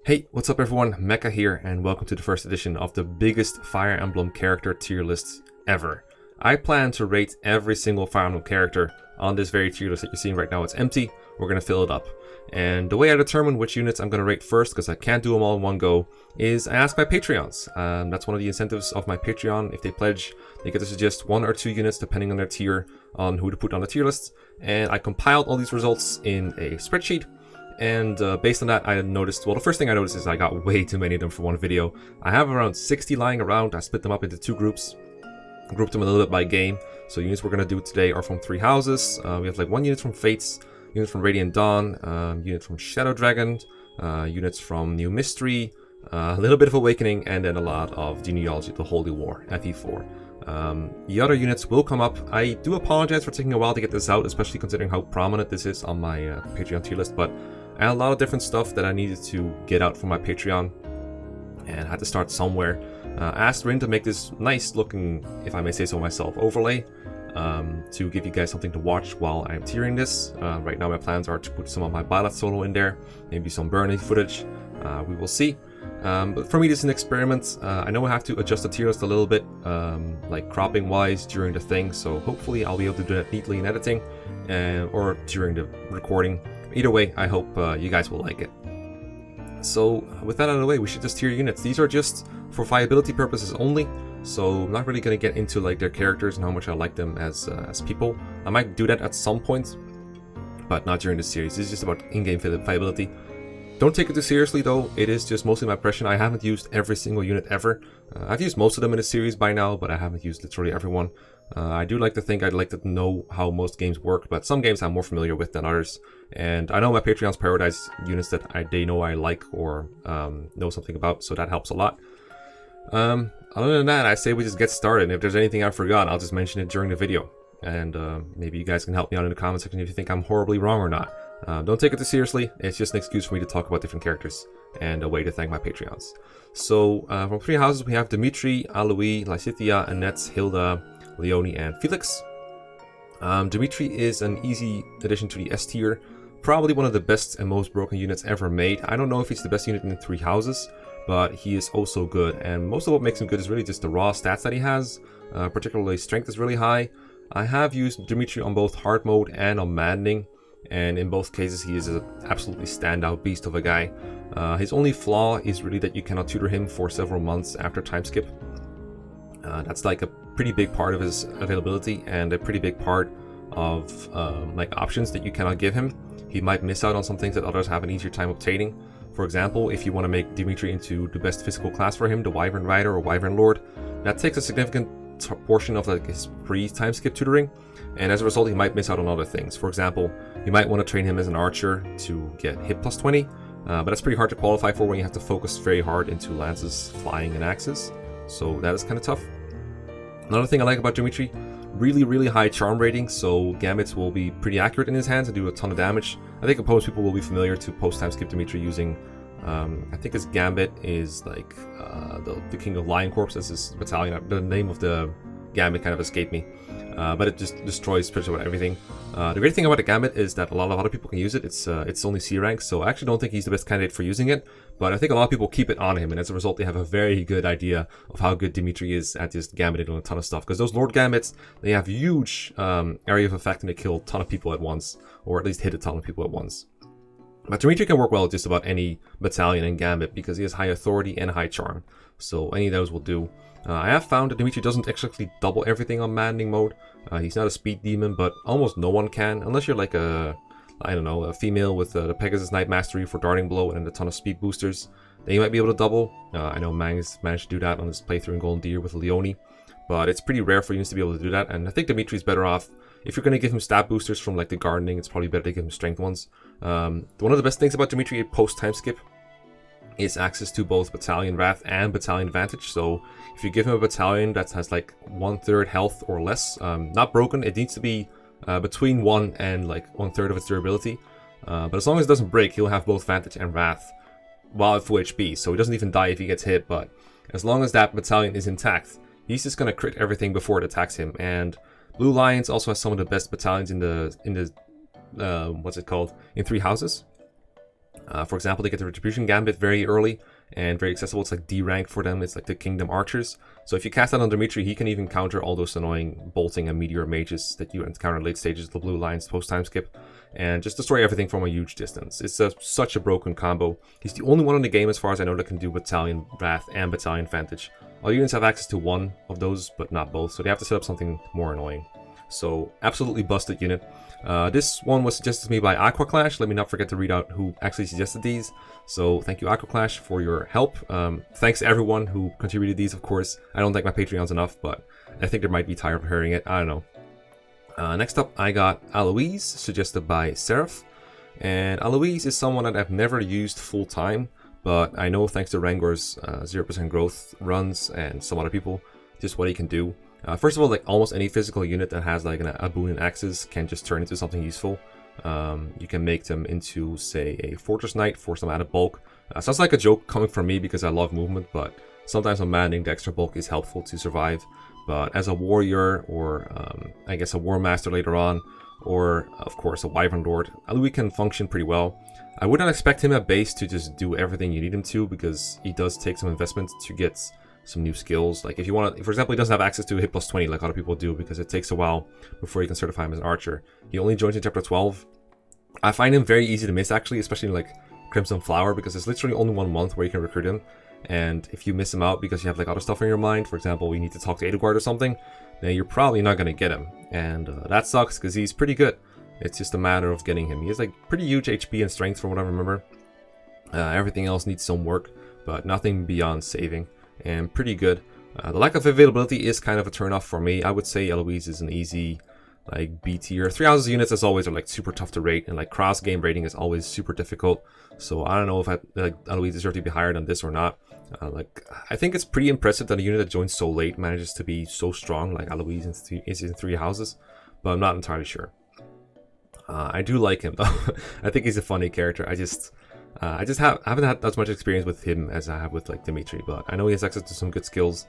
Hey, what's up everyone, Mekkah here, and welcome to the first edition of the biggest Fire Emblem character tier list ever. I plan to rate every single Fire Emblem character on this very tier list that you're seeing right now. It's empty, we're going to fill it up. And the way I determine which units I'm going to rate first, because I can't do them all in one go, is I ask my Patreons. That's one of the incentives of my Patreon. If they pledge, they get to suggest 1 or 2 units depending on their tier on who to put on the tier list. And I compiled all these results in a spreadsheet. And based on that, I noticed, well, the first thing I noticed is I got way too many of them for one video. I have around 60 lying around. I split them up into 2 groups, grouped them a little bit by game. So units we're going to do today are from 3 houses. We have like 1 unit from Fates, unit from Radiant Dawn, unit from Shadow Dragon, units from New Mystery, a little bit of Awakening, and then a lot of Genealogy, the Holy War, FE4. The other units will come up. I do apologize for taking a while to get this out, especially considering how prominent this is on my Patreon tier list, but I had a lot of different stuff that I needed to get out from my Patreon, and I had to start somewhere. I asked Rin to make this nice looking, if I may say so myself, overlay to give you guys something to watch while I'm tiering this. Right now my plans are to put some of my Byleth solo in there, maybe some burning footage, we will see. But for me this is an experiment. I know I have to adjust the tier list a little bit, like cropping wise during the thing, so hopefully I'll be able to do that neatly in editing, or during the recording. Either way, I hope you guys will like it. So with that out of the way, we should just tier units. These are just for viability purposes only, so I'm not really going to get into like their characters and how much I like them as people. I might do that at some point, but not during this series. This is just about in-game viability. Don't take it too seriously though, it is just mostly my impression. I haven't used every single unit ever. I've used most of them in the series by now, but I haven't used literally everyone. I do like to think I'd like to know how most games work, but some games I'm more familiar with than others. And I know my Patreons prioritize units that they know I like or know something about, so that helps a lot. Other than that, I say we just get started. And if there's anything I forgot, I'll just mention it during the video. And maybe you guys can help me out in the comment section if you think I'm horribly wrong or not. Don't take it too seriously, it's just an excuse for me to talk about different characters and a way to thank my Patreons. So from 3 houses we have Dimitri, Eloise, Cynthia, Annette, Hilda, Leone, and Felix. Dimitri is an easy addition to the S tier, probably one of the best and most broken units ever made. I don't know if he's the best unit in 3 houses, but he is also good, and most of what makes him good is really just the raw stats that he has. Particularly strength is really high. I have used Dimitri on both hard mode and on maddening, and in both cases he is an absolutely standout beast of a guy. His only flaw is really that you cannot tutor him for several months after time skip. That's like a pretty big part of his availability and a pretty big part of like options that you cannot give him. He might miss out on some things that others have an easier time obtaining. For example, if you want to make Dimitri into the best physical class for him, the Wyvern Rider or Wyvern Lord, that takes a significant portion of like his pre-time skip tutoring, and as a result he might miss out on other things. For example, you might want to train him as an archer to get hit plus 20, but that's pretty hard to qualify for when you have to focus very hard into lances, flying, and axes, so that is kind of tough. Another thing I like about Dimitri, really high charm rating, so gambits will be pretty accurate in his hands and do a ton of damage. I think opposed people will be familiar to post-time skip Dimitri using, I think his gambit is like the King of Lion Corps as his battalion. The name of the gambit kind of escaped me, but it just destroys pretty much everything. The great thing about the gambit is that a lot of other people can use it. It's only C rank, so I actually don't think he's the best candidate for using it, but I think a lot of people keep it on him, and as a result they have a very good idea of how good Dimitri is at just gambiting on a ton of stuff, because those Lord Gambits, they have huge area of effect and they kill a ton of people at once, or at least hit a ton of people at once. But Dimitri can work well with just about any battalion and gambit because he has high authority and high charm, so any of those will do. I have found that Dimitri doesn't actually double everything on maddening mode. He's not a speed demon, but almost no one can, unless you're like a female with the Pegasus Knight Mastery for Darting Blow and a ton of speed boosters. Then you might be able to double. I know Mang's managed to do that on his playthrough in Golden Deer with Leone, but it's pretty rare for units to be able to do that, and I think Dimitri's better off. If you're going to give him stat boosters from like the gardening, it's probably better to give him strength ones. One of the best things about Dimitri post time skip is access to both Battalion Wrath and Battalion Advantage. So if you give him a battalion that has like 1/3 health or less, not broken, it needs to be between 1 and like 1/3 of its durability. But as long as it doesn't break, he'll have both Vantage and Wrath while at full HP, so he doesn't even die if he gets hit. But as long as that battalion is intact, he's just gonna crit everything before it attacks him. And Blue Lions also has some of the best battalions in the what's it called, in 3 houses. For example, they get the Retribution Gambit very early and very accessible. It's like D rank for them. It's like the Kingdom Archers. So if you cast that on Dimitri, he can even counter all those annoying Bolting and Meteor Mages that you encounter in late stages, the Blue Lines post-time skip, and just destroy everything from a huge distance. It's such a broken combo. He's the only one in the game, as far as I know, that can do Battalion Wrath and Battalion Vantage. All units have access to one of those, but not both, so they have to set up something more annoying. So, absolutely busted unit. This one was suggested to me by Aquaclash. Let me not forget to read out who actually suggested these. So, thank you, Aquaclash, for your help. Thanks to everyone who contributed these, of course. I don't thank my Patreons enough, but I think they might be tired of hearing it. I don't know. Next up, I got Eloise, suggested by Seraph. And Eloise is someone that I've never used full-time, but I know thanks to Rangor's 0% growth runs and some other people, just what he can do. First of all, like almost any physical unit that has like a boon and axes can just turn into something useful. You can make them into, say, a Fortress Knight for some added bulk. Sounds like a joke coming from me because I love movement, but sometimes on manning, the extra bulk is helpful to survive. But as a warrior, or I guess a war master later on, or of course a Wyvern Lord, Eloise can function pretty well. I would not expect him at base to just do everything you need him to, because he does take some investment to get some new skills. Like if you want to, for example, he doesn't have access to hit plus 20 like other people do, because it takes a while before you can certify him as an archer. He only joins in chapter 12. I find him very easy to miss, actually, especially like Crimson Flower, because there's literally only 1 month where you can recruit him. And if you miss him out because you have like other stuff in your mind, for example, you need to talk to Edelgard or something, then you're probably not going to get him. And that sucks, because he's pretty good. It's just a matter of getting him. He has like pretty huge HP and strength from what I remember. Everything else needs some work, but nothing beyond saving. And pretty good. The lack of availability is kind of a turnoff for me. I would say Eloise is an easy like B tier. 3 houses units as always are like super tough to rate, and like cross game rating is always super difficult. So I don't know if Eloise deserves to be higher than this or not. Like I think it's pretty impressive that a unit that joins so late manages to be so strong like Eloise is in 3 houses, but I'm not entirely sure. I do like him though. I think he's a funny character. I haven't had as much experience with him as I have with like Dimitri, but I know he has access to some good skills.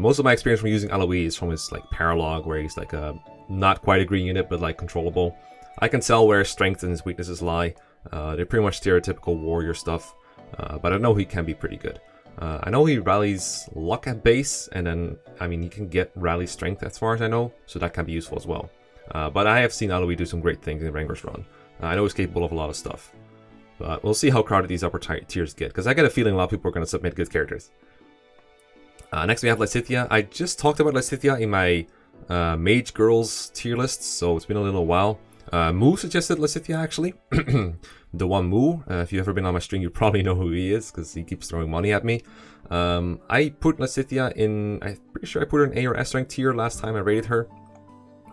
Most of my experience from using Eloise is from his like Paralog, where he's like a not quite a green unit, but like controllable. I can tell where his strengths and his weaknesses lie. They're pretty much stereotypical warrior stuff, but I know he can be pretty good. I know he rallies luck at base, and then I mean he can get rally strength as far as I know, so that can be useful as well. But I have seen Eloise do some great things in Rangor's run. I know he's capable of a lot of stuff. But we'll see how crowded these upper tiers get, because I get a feeling a lot of people are going to submit good characters. Next we have Lysithea. I just talked about Lysithea in my Mage Girls tier list, so it's been a little while. Moo suggested Lysithea, actually. The one Moo. If you've ever been on my stream, you probably know who he is, because he keeps throwing money at me. I put Lysithea in, I'm pretty sure I put her in A or S rank tier last time I rated her.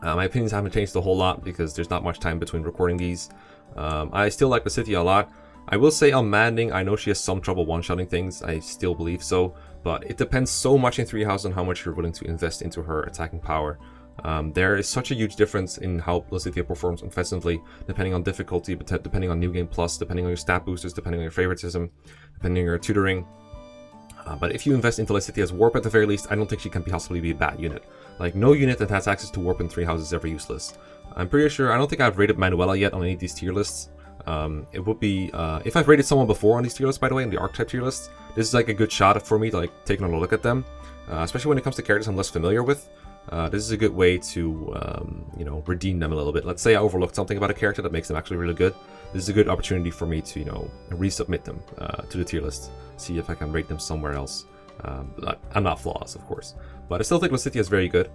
My opinions haven't changed a whole lot, because there's not much time between recording these. I still like Cynthia a lot. I will say on Manding, I know she has some trouble one-shotting things, I still believe so, but it depends so much in 3 houses on how much you're willing to invest into her attacking power. There is such a huge difference in how Cynthia performs offensively, depending on difficulty, depending on New Game Plus, depending on your stat boosters, depending on your favoritism, depending on your tutoring. But if you invest into Lysithia's Warp at the very least, I don't think she can possibly be a bad unit. Like, no unit that has access to Warp in 3 houses is ever useless. I'm pretty sure, I don't think I've rated Manuela yet on any of these tier lists. It would be, if I've rated someone before on these tier lists, by the way, in the archetype tier lists, this is like a good shot for me to like take another look at them. Especially when it comes to characters I'm less familiar with. This is a good way to, you know, redeem them a little bit. Let's say I overlooked something about a character that makes them actually really good. This is a good opportunity for me to, you know, resubmit them to the tier list. See if I can rate them somewhere else. I'm not flawless, of course. But I still think Lysithea is very good.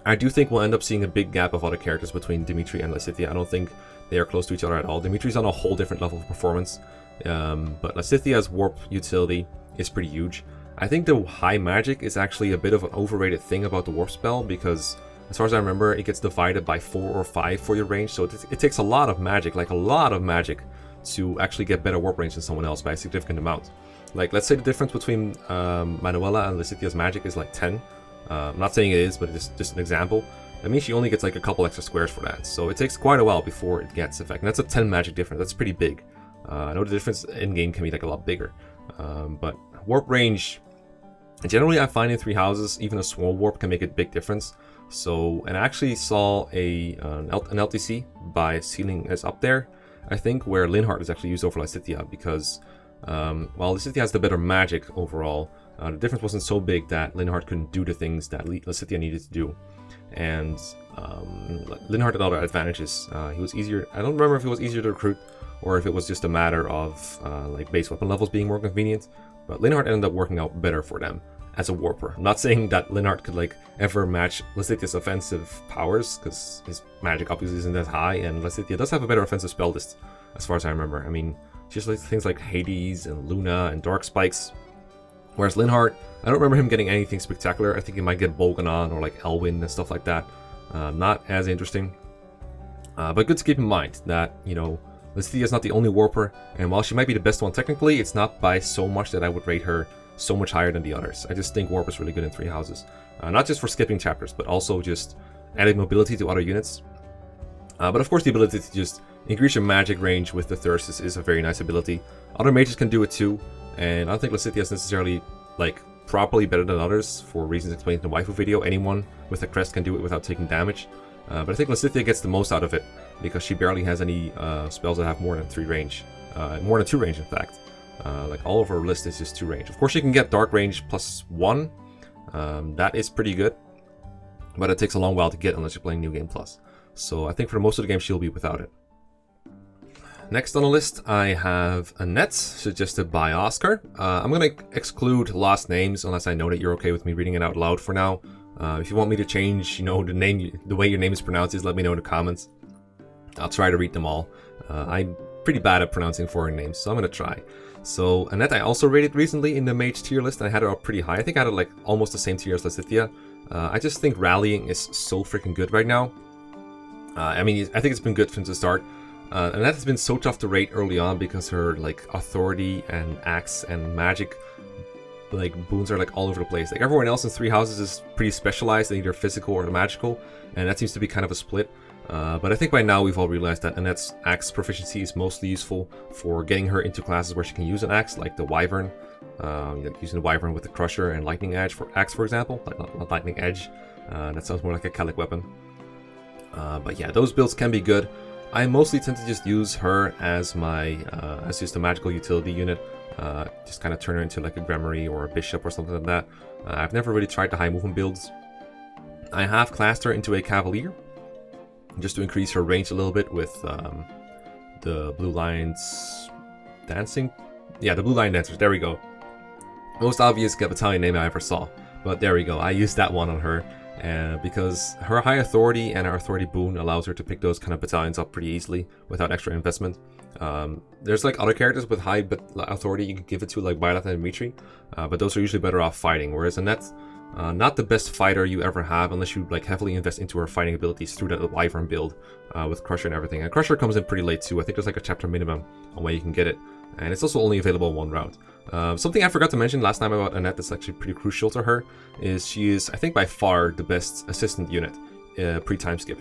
I do think we'll end up seeing a big gap of other characters between Dimitri and Lysithea. I don't think they are close to each other at all. Dimitri's on a whole different level of performance. But Lysithea's warp utility is pretty huge. I think the high magic is actually a bit of an overrated thing about the warp spell, because as far as I remember, it gets divided by 4 or 5 for your range. So it takes a lot of magic, like a lot of magic, to actually get better warp range than someone else by a significant amount. Like, let's say the difference between Manuela and Lysithea's magic is like 10. I'm not saying it is, but it's just an example. That means she only gets like a couple extra squares for that. So it takes quite a while before it gets effect. And that's a 10 magic difference. That's pretty big. I know the difference in game can be like a lot bigger. But warp range, generally I find in 3 houses, even a small warp can make a big difference. So, and I actually saw an LTC by Sealing is up there. I think, where Linhardt is actually used over Lysithea, because while Lysithea has the better magic overall, the difference wasn't so big that Linhardt couldn't do the things that Lysithea needed to do. And Linhardt had other advantages. He was easier. I don't remember if it was easier to recruit or if it was just a matter of like base weapon levels being more convenient. But Linhardt ended up working out better for them as a warper. I'm not saying that Linhardt could like ever match Lysithea's offensive powers, because his magic obviously isn't that high, and Lysithea does have a better offensive spell list, as far as I remember. I mean, she has like things like Hades and Luna and Dark Spikes. Whereas Linhardt, I don't remember him getting anything spectacular. I think he might get Bolganon or like Elwyn and stuff like that. Not as interesting. But good to keep in mind that, you know, Lysithea is not the only warper, and while she might be the best one technically, it's not by so much that I would rate her so much higher than the others. I just think warp is really good in 3 houses. Not just for skipping chapters, but also just adding mobility to other units. But of course the ability to just increase your magic range with the Thirst is a very nice ability. Other mages can do it too, and I don't think Lysithea is necessarily like properly better than others for reasons explained in the waifu video. Anyone with a crest can do it without taking damage. But I think Lysithea gets the most out of it, because she barely has any spells that have more than 3 range. More than 2 range, in fact. Like all of her list is just 2 range. Of course, she can get dark range +1. That is pretty good. But it takes a long while to get unless you're playing New Game Plus. So I think for most of the game, she'll be without it. Next on the list, I have Annette, suggested by Oscar. I'm going to exclude last names unless I know that you're okay with me reading it out loud for now. If you want me to change, you know, the way your name is pronounced, let me know in the comments. I'll try to read them all. I'm pretty bad at pronouncing foreign names, so I'm going to try. So Annette I also rated recently in the mage tier list, and I had her up pretty high. I think I had her like almost the same tier as Lysithea. I just think rallying is so freaking good right now. I mean, I think it's been good since the start. Annette has been so tough to rate early on because her like authority and axe and magic like boons are like all over the place. Like everyone else in 3 houses is pretty specialized in either physical or magical, and that seems to be kind of a split. But I think by now we've all realized that Annette's axe proficiency is mostly useful for getting her into classes where she can use an axe, like the Wyvern, like using the Wyvern with the Crusher and Lightning Edge for axe, for example. Like not Lightning Edge. That sounds more like a Calic weapon. But yeah, those builds can be good. I mostly tend to just use her as my as just a magical utility unit. Just kind of turn her into like a Gremory or a Bishop or something like that. I've never really tried the high movement builds. I have classed her into a Cavalier, just to increase her range a little bit with the Blue Lions dancing. Yeah, the Blue Lion Dancers, there we go. Most obvious battalion name I ever saw, but there we go. I used that one on her. Because her high authority and her authority boon allows her to pick those kind of battalions up pretty easily without extra investment. There's like other characters with high authority you can give it to, like Violet and Dimitri, but those are usually better off fighting, whereas Annette, not the best fighter you ever have unless you like heavily invest into her fighting abilities through that Wyvern build with Crusher and everything. And Crusher comes in pretty late too. I think there's like a chapter minimum on where you can get it, and it's also only available in 1 route. Something I forgot to mention last time about Annette that's actually pretty crucial to her is she is, I think, by far the best assistant unit pre-time skip.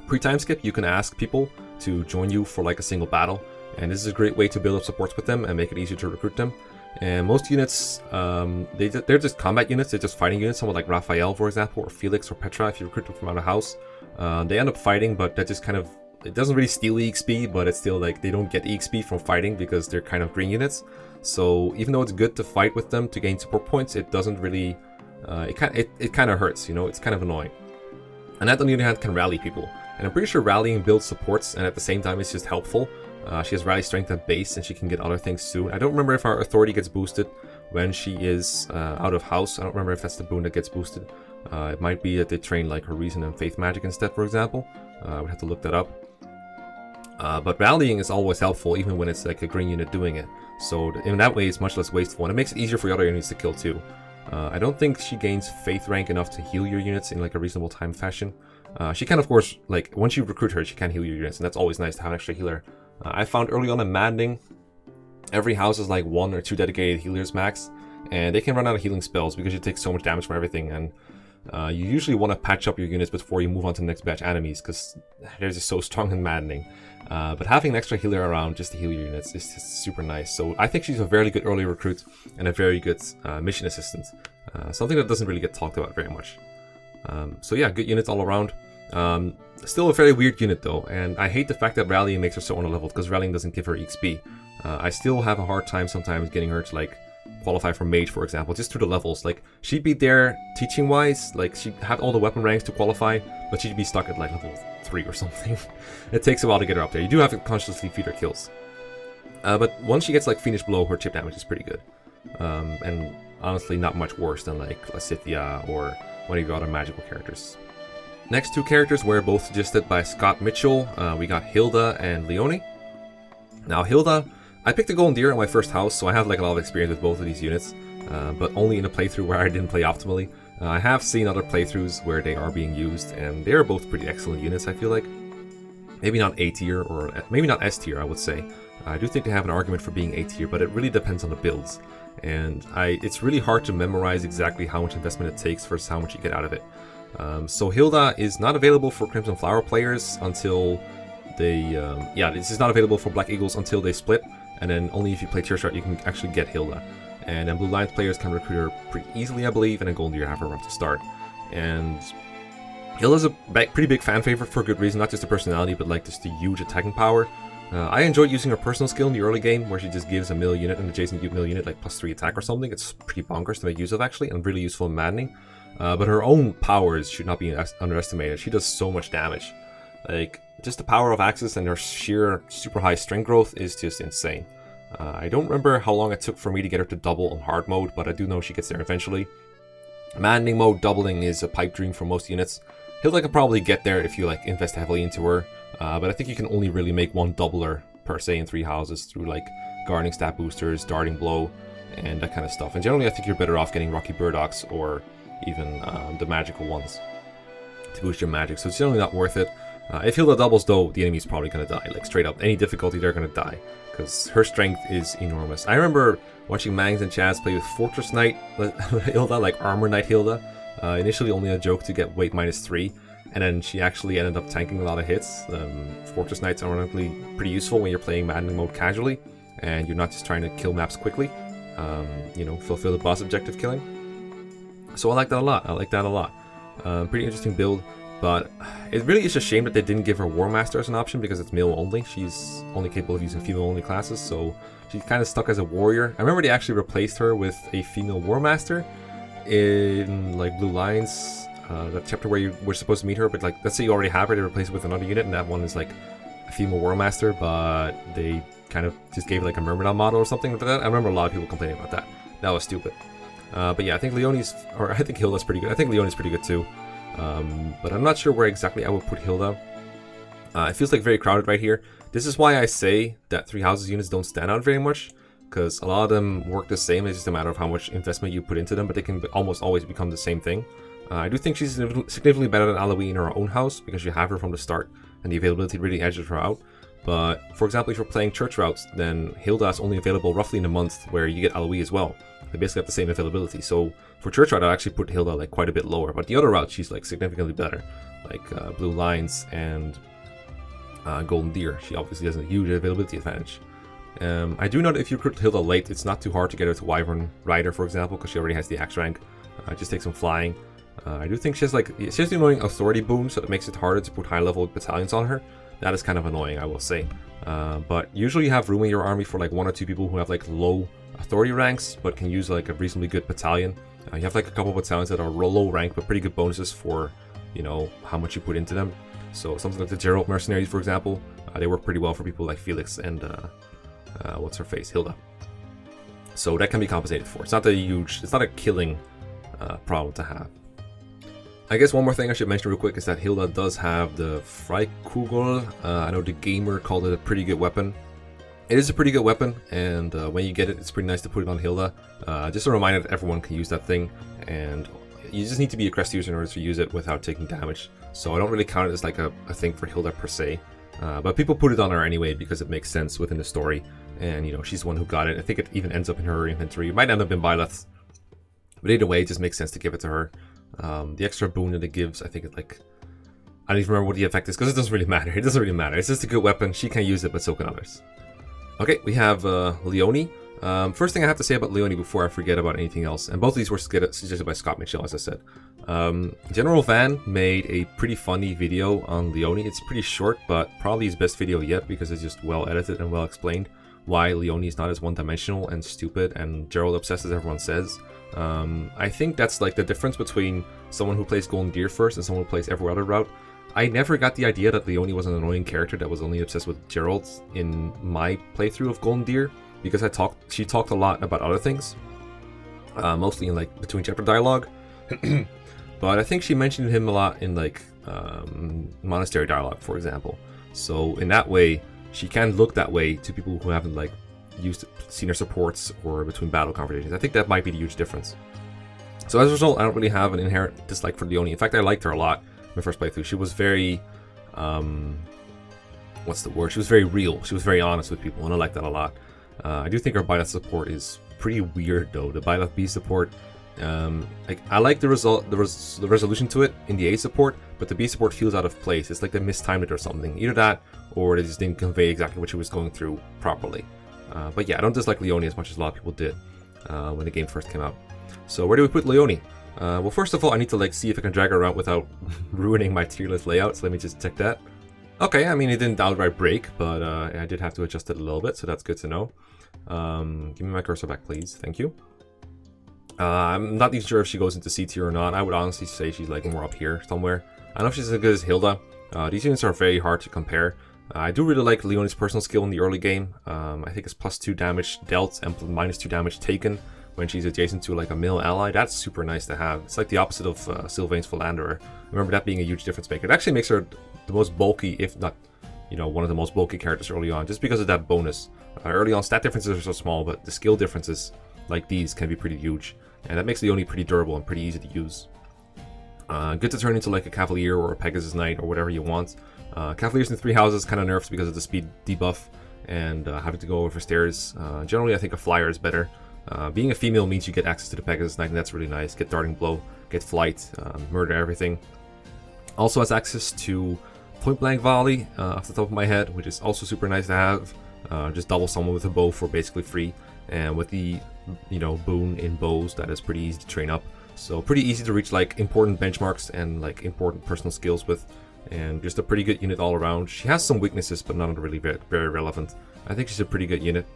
Pre-time skip, you can ask people to join you for like a single battle, and this is a great way to build up supports with them and make it easier to recruit them. And most units, they're just combat units, they're just fighting units. Someone like Raphael, for example, or Felix or Petra, if you recruit them from out of house. They end up fighting, but that just kind of, it doesn't really steal EXP, but it's still like they don't get EXP from fighting because they're kind of green units. So even though it's good to fight with them to gain support points, it doesn't really, it kind of hurts, you know, it's kind of annoying. And that on the other hand can rally people. And I'm pretty sure rallying builds supports, and at the same time it's just helpful. She has rally strength at base, and she can get other things too. I don't remember if her authority gets boosted when she is out of house. I don't remember if that's the boon that gets boosted. It might be that they train like her reason and faith magic instead, for example. I would have to look that up. But rallying is always helpful, even when it's like a green unit doing it. So in that way, it's much less wasteful, and it makes it easier for the other units to kill too. I don't think she gains faith rank enough to heal your units in like a reasonable time fashion. She can, of course, like once you recruit her, she can heal your units, and that's always nice to have an extra healer. I found early on in Maddening, every house is like 1 or 2 dedicated healers max, and they can run out of healing spells because you take so much damage from everything, and you usually want to patch up your units before you move on to the next batch enemies, because they're just so strong and maddening. But having an extra healer around just to heal your units is just super nice. So I think she's a very good early recruit and a very good mission assistant. Something that doesn't really get talked about very much. So yeah, good units all around. Still a fairly weird unit though, and I hate the fact that rallying makes her so underleveled because rallying doesn't give her XP. I still have a hard time sometimes getting her to like qualify for mage, for example, just through the levels. Like, she'd be there teaching wise, like she'd have all the weapon ranks to qualify, but she'd be stuck at like level 3 or something. It takes a while to get her up there. You do have to consciously feed her kills. But once she gets like Fiendish Blow, her chip damage is pretty good. And honestly not much worse than like Cynthia or one of your other magical characters. Next two characters were both suggested by Scott Mitchell. We got Hilda and Leone. Now Hilda, I picked a Golden Deer in my first house, so I have like a lot of experience with both of these units, but only in a playthrough where I didn't play optimally. I have seen other playthroughs where they are being used, and they are both pretty excellent units, I feel like. Maybe not A tier, or maybe not S tier, I would say. I do think they have an argument for being A tier, but it really depends on the builds. And it's really hard to memorize exactly how much investment it takes versus how much you get out of it. So Hilda is not available for Crimson Flower players until they... this is not available for Black Eagles until they split, and then only if you play Tier Start you can actually get Hilda. And then Blue Lions players can recruit her pretty easily, I believe, and then Golden Deer have her up to start. And Hilda's a pretty big fan favorite for good reason, not just the personality, but like just the huge attacking power. I enjoyed using her personal skill in the early game, where she just gives a mill unit, an adjacent mill unit, like +3 attack or something. It's pretty bonkers to make use of, actually, and really useful in maddening. But her own powers should not be underestimated. She does so much damage. Like, just the power of Axis and her sheer super high strength growth is just insane. I don't remember how long it took for me to get her to double on hard mode, but I do know she gets there eventually. Maddening mode doubling is a pipe dream for most units. Hilda can probably get there if you like invest heavily into her, but I think you can only really make one doubler per se in 3 houses through like guarding stat boosters, darting blow, and that kind of stuff. And generally I think you're better off getting Rocky Burdocks or even the magical ones to boost your magic, so it's generally not worth it. If Hilda doubles though, the enemy's probably going to die, like straight up. Any difficulty they're going to die, because her strength is enormous. I remember watching Mangs and Chaz play with Fortress Knight Hilda, like Armor Knight Hilda. Initially only a joke to get weight -3, and then she actually ended up tanking a lot of hits. Fortress Knights are ironically pretty useful when you're playing maddening mode casually, and you're not just trying to kill maps quickly, fulfill the boss objective killing. So I like that a lot. Pretty interesting build, but it really is a shame that they didn't give her War Master as an option, because it's male only. She's only capable of using female only classes, so she's kind of stuck as a warrior. I remember they actually replaced her with a female War Master in like Blue Lions, that chapter where you were supposed to meet her, but like let's say you already have her, they replace it with another unit, and that one is like a female War Master, but they kind of just gave like a Myrmidon model or something like that. I remember a lot of people complaining about that. That was stupid. But yeah, I think I think Hilda's pretty good. I think Leone's pretty good too. But I'm not sure where exactly I would put Hilda. It feels like very crowded right here. This is why I say that 3 houses units don't stand out very much, because a lot of them work the same. It's just a matter of how much investment you put into them, but they can almost always become the same thing. I do think she's significantly better than Eloise in her own house, because you have her from the start, and the availability really edges her out. But for example, if you're playing church routes, then Hilda is only available roughly in a month, where you get Eloise as well. They basically have the same availability. So for church route, I actually put Hilda like quite a bit lower, but the other route she's like significantly better, like Blue Lions and Golden Deer. She obviously has a huge availability advantage. I do know that if you recruit Hilda late, it's not too hard to get her to Wyvern Rider, for example, because she already has the Axe rank. Just takes some flying. I do think she has the annoying authority boon, so that makes it harder to put high level battalions on her. That is kind of annoying, I will say. But usually you have room in your army for like 1 or 2 people who have like low authority ranks, but can use like a reasonably good battalion. You have like a couple of battalions that are low rank, but pretty good bonuses for, how much you put into them. So something like the Gerald Mercenaries, for example, they work pretty well for people like Felix and what's her face, Hilda. So that can be compensated for. It's not a killing problem to have. I guess one more thing I should mention real quick is that Hilda does have the Freikugel. I know the gamer called it a pretty good weapon. It is a pretty good weapon, and when you get it, it's pretty nice to put it on Hilda. Just a reminder that everyone can use that thing, and you just need to be a crest user in order to use it without taking damage. So I don't really count it as like a thing for Hilda per se. But people put it on her anyway because it makes sense within the story, and she's the one who got it. I think it even ends up in her inventory. It might end up in Byleth, but either way, it just makes sense to give it to her. The extra boon that it gives, I think it's like, I don't even remember what the effect is because it doesn't really matter. It doesn't really matter. It's just a good weapon. She can use it, but so can others. Okay, we have Leone. First thing I have to say about Leonie before I forget about anything else, and both of these were suggested by Scott Mitchell, as I said. General Van made a pretty funny video on Leonie. It's pretty short, but probably his best video yet because it's just well edited and well explained why Leonie is not as one-dimensional and stupid and Gerald obsessed as everyone says. I think that's like the difference between someone who plays Golden Deer first and someone who plays every other route. I never got the idea that Leonie was an annoying character that was only obsessed with Gerald in my playthrough of Golden Deer, because she talked a lot about other things, mostly in like between chapter dialogue. But I think she mentioned him a lot in like monastery dialogue, for example. So in that way, she can look that way to people who haven't like seen her supports or between battle conversations. I think that might be the huge difference. So as a result, I don't really have an inherent dislike for Leonie. In fact, I liked her a lot in my first playthrough. She was very, what's the word? She was very real. She was very honest with people, and I like that a lot. I do think our Byleth support is pretty weird though. The Byleth B support, like I like the resolution to it in the A support, but the B support feels out of place. It's like they mistimed it or something. Either that, or they just didn't convey exactly what she was going through properly. But yeah, I don't dislike Leonie as much as a lot of people did when the game first came out. So where do we put Leonie? Well, first of all, I need to like see if I can drag her around without ruining my tier list layout. So let me just check that. Okay, I mean it didn't outright break, but I did have to adjust it a little bit, so that's good to know. Give me my cursor back, please. Thank you. I'm not even sure if she goes into C tier or not. I would honestly say she's like more up here somewhere. I don't know if she's as good as Hilda. These units are very hard to compare. I do really like Leonie's personal skill in the early game. I think it's +2 damage dealt and -2 damage taken when she's adjacent to like a male ally. That's super nice to have. It's like the opposite of Sylvain's Philanderer. Remember that being a huge difference maker. It actually makes her the most bulky, if not, you know, one of the most bulky characters early on, just because of that bonus. Early on, stat differences are so small, but the skill differences like these can be pretty huge, and that makes Leonie pretty durable and pretty easy to use. Good to turn into like a Cavalier or a Pegasus Knight or whatever you want. Cavaliers in 3 houses kind of nerfs because of the speed debuff and having to go over stairs. Generally, I think a flyer is better. Being a female means you get access to the Pegasus Knight, and that's really nice. Get Darting Blow, get Flight, murder everything. Also has access to Point Blank Volley off the top of my head, which is also super nice to have. Just double someone with a bow for basically free, and with the boon in bows, that is pretty easy to train up. So pretty easy to reach like important benchmarks and like important personal skills with, and just a pretty good unit all around. She has some weaknesses, but none really very relevant. I think she's a pretty good unit.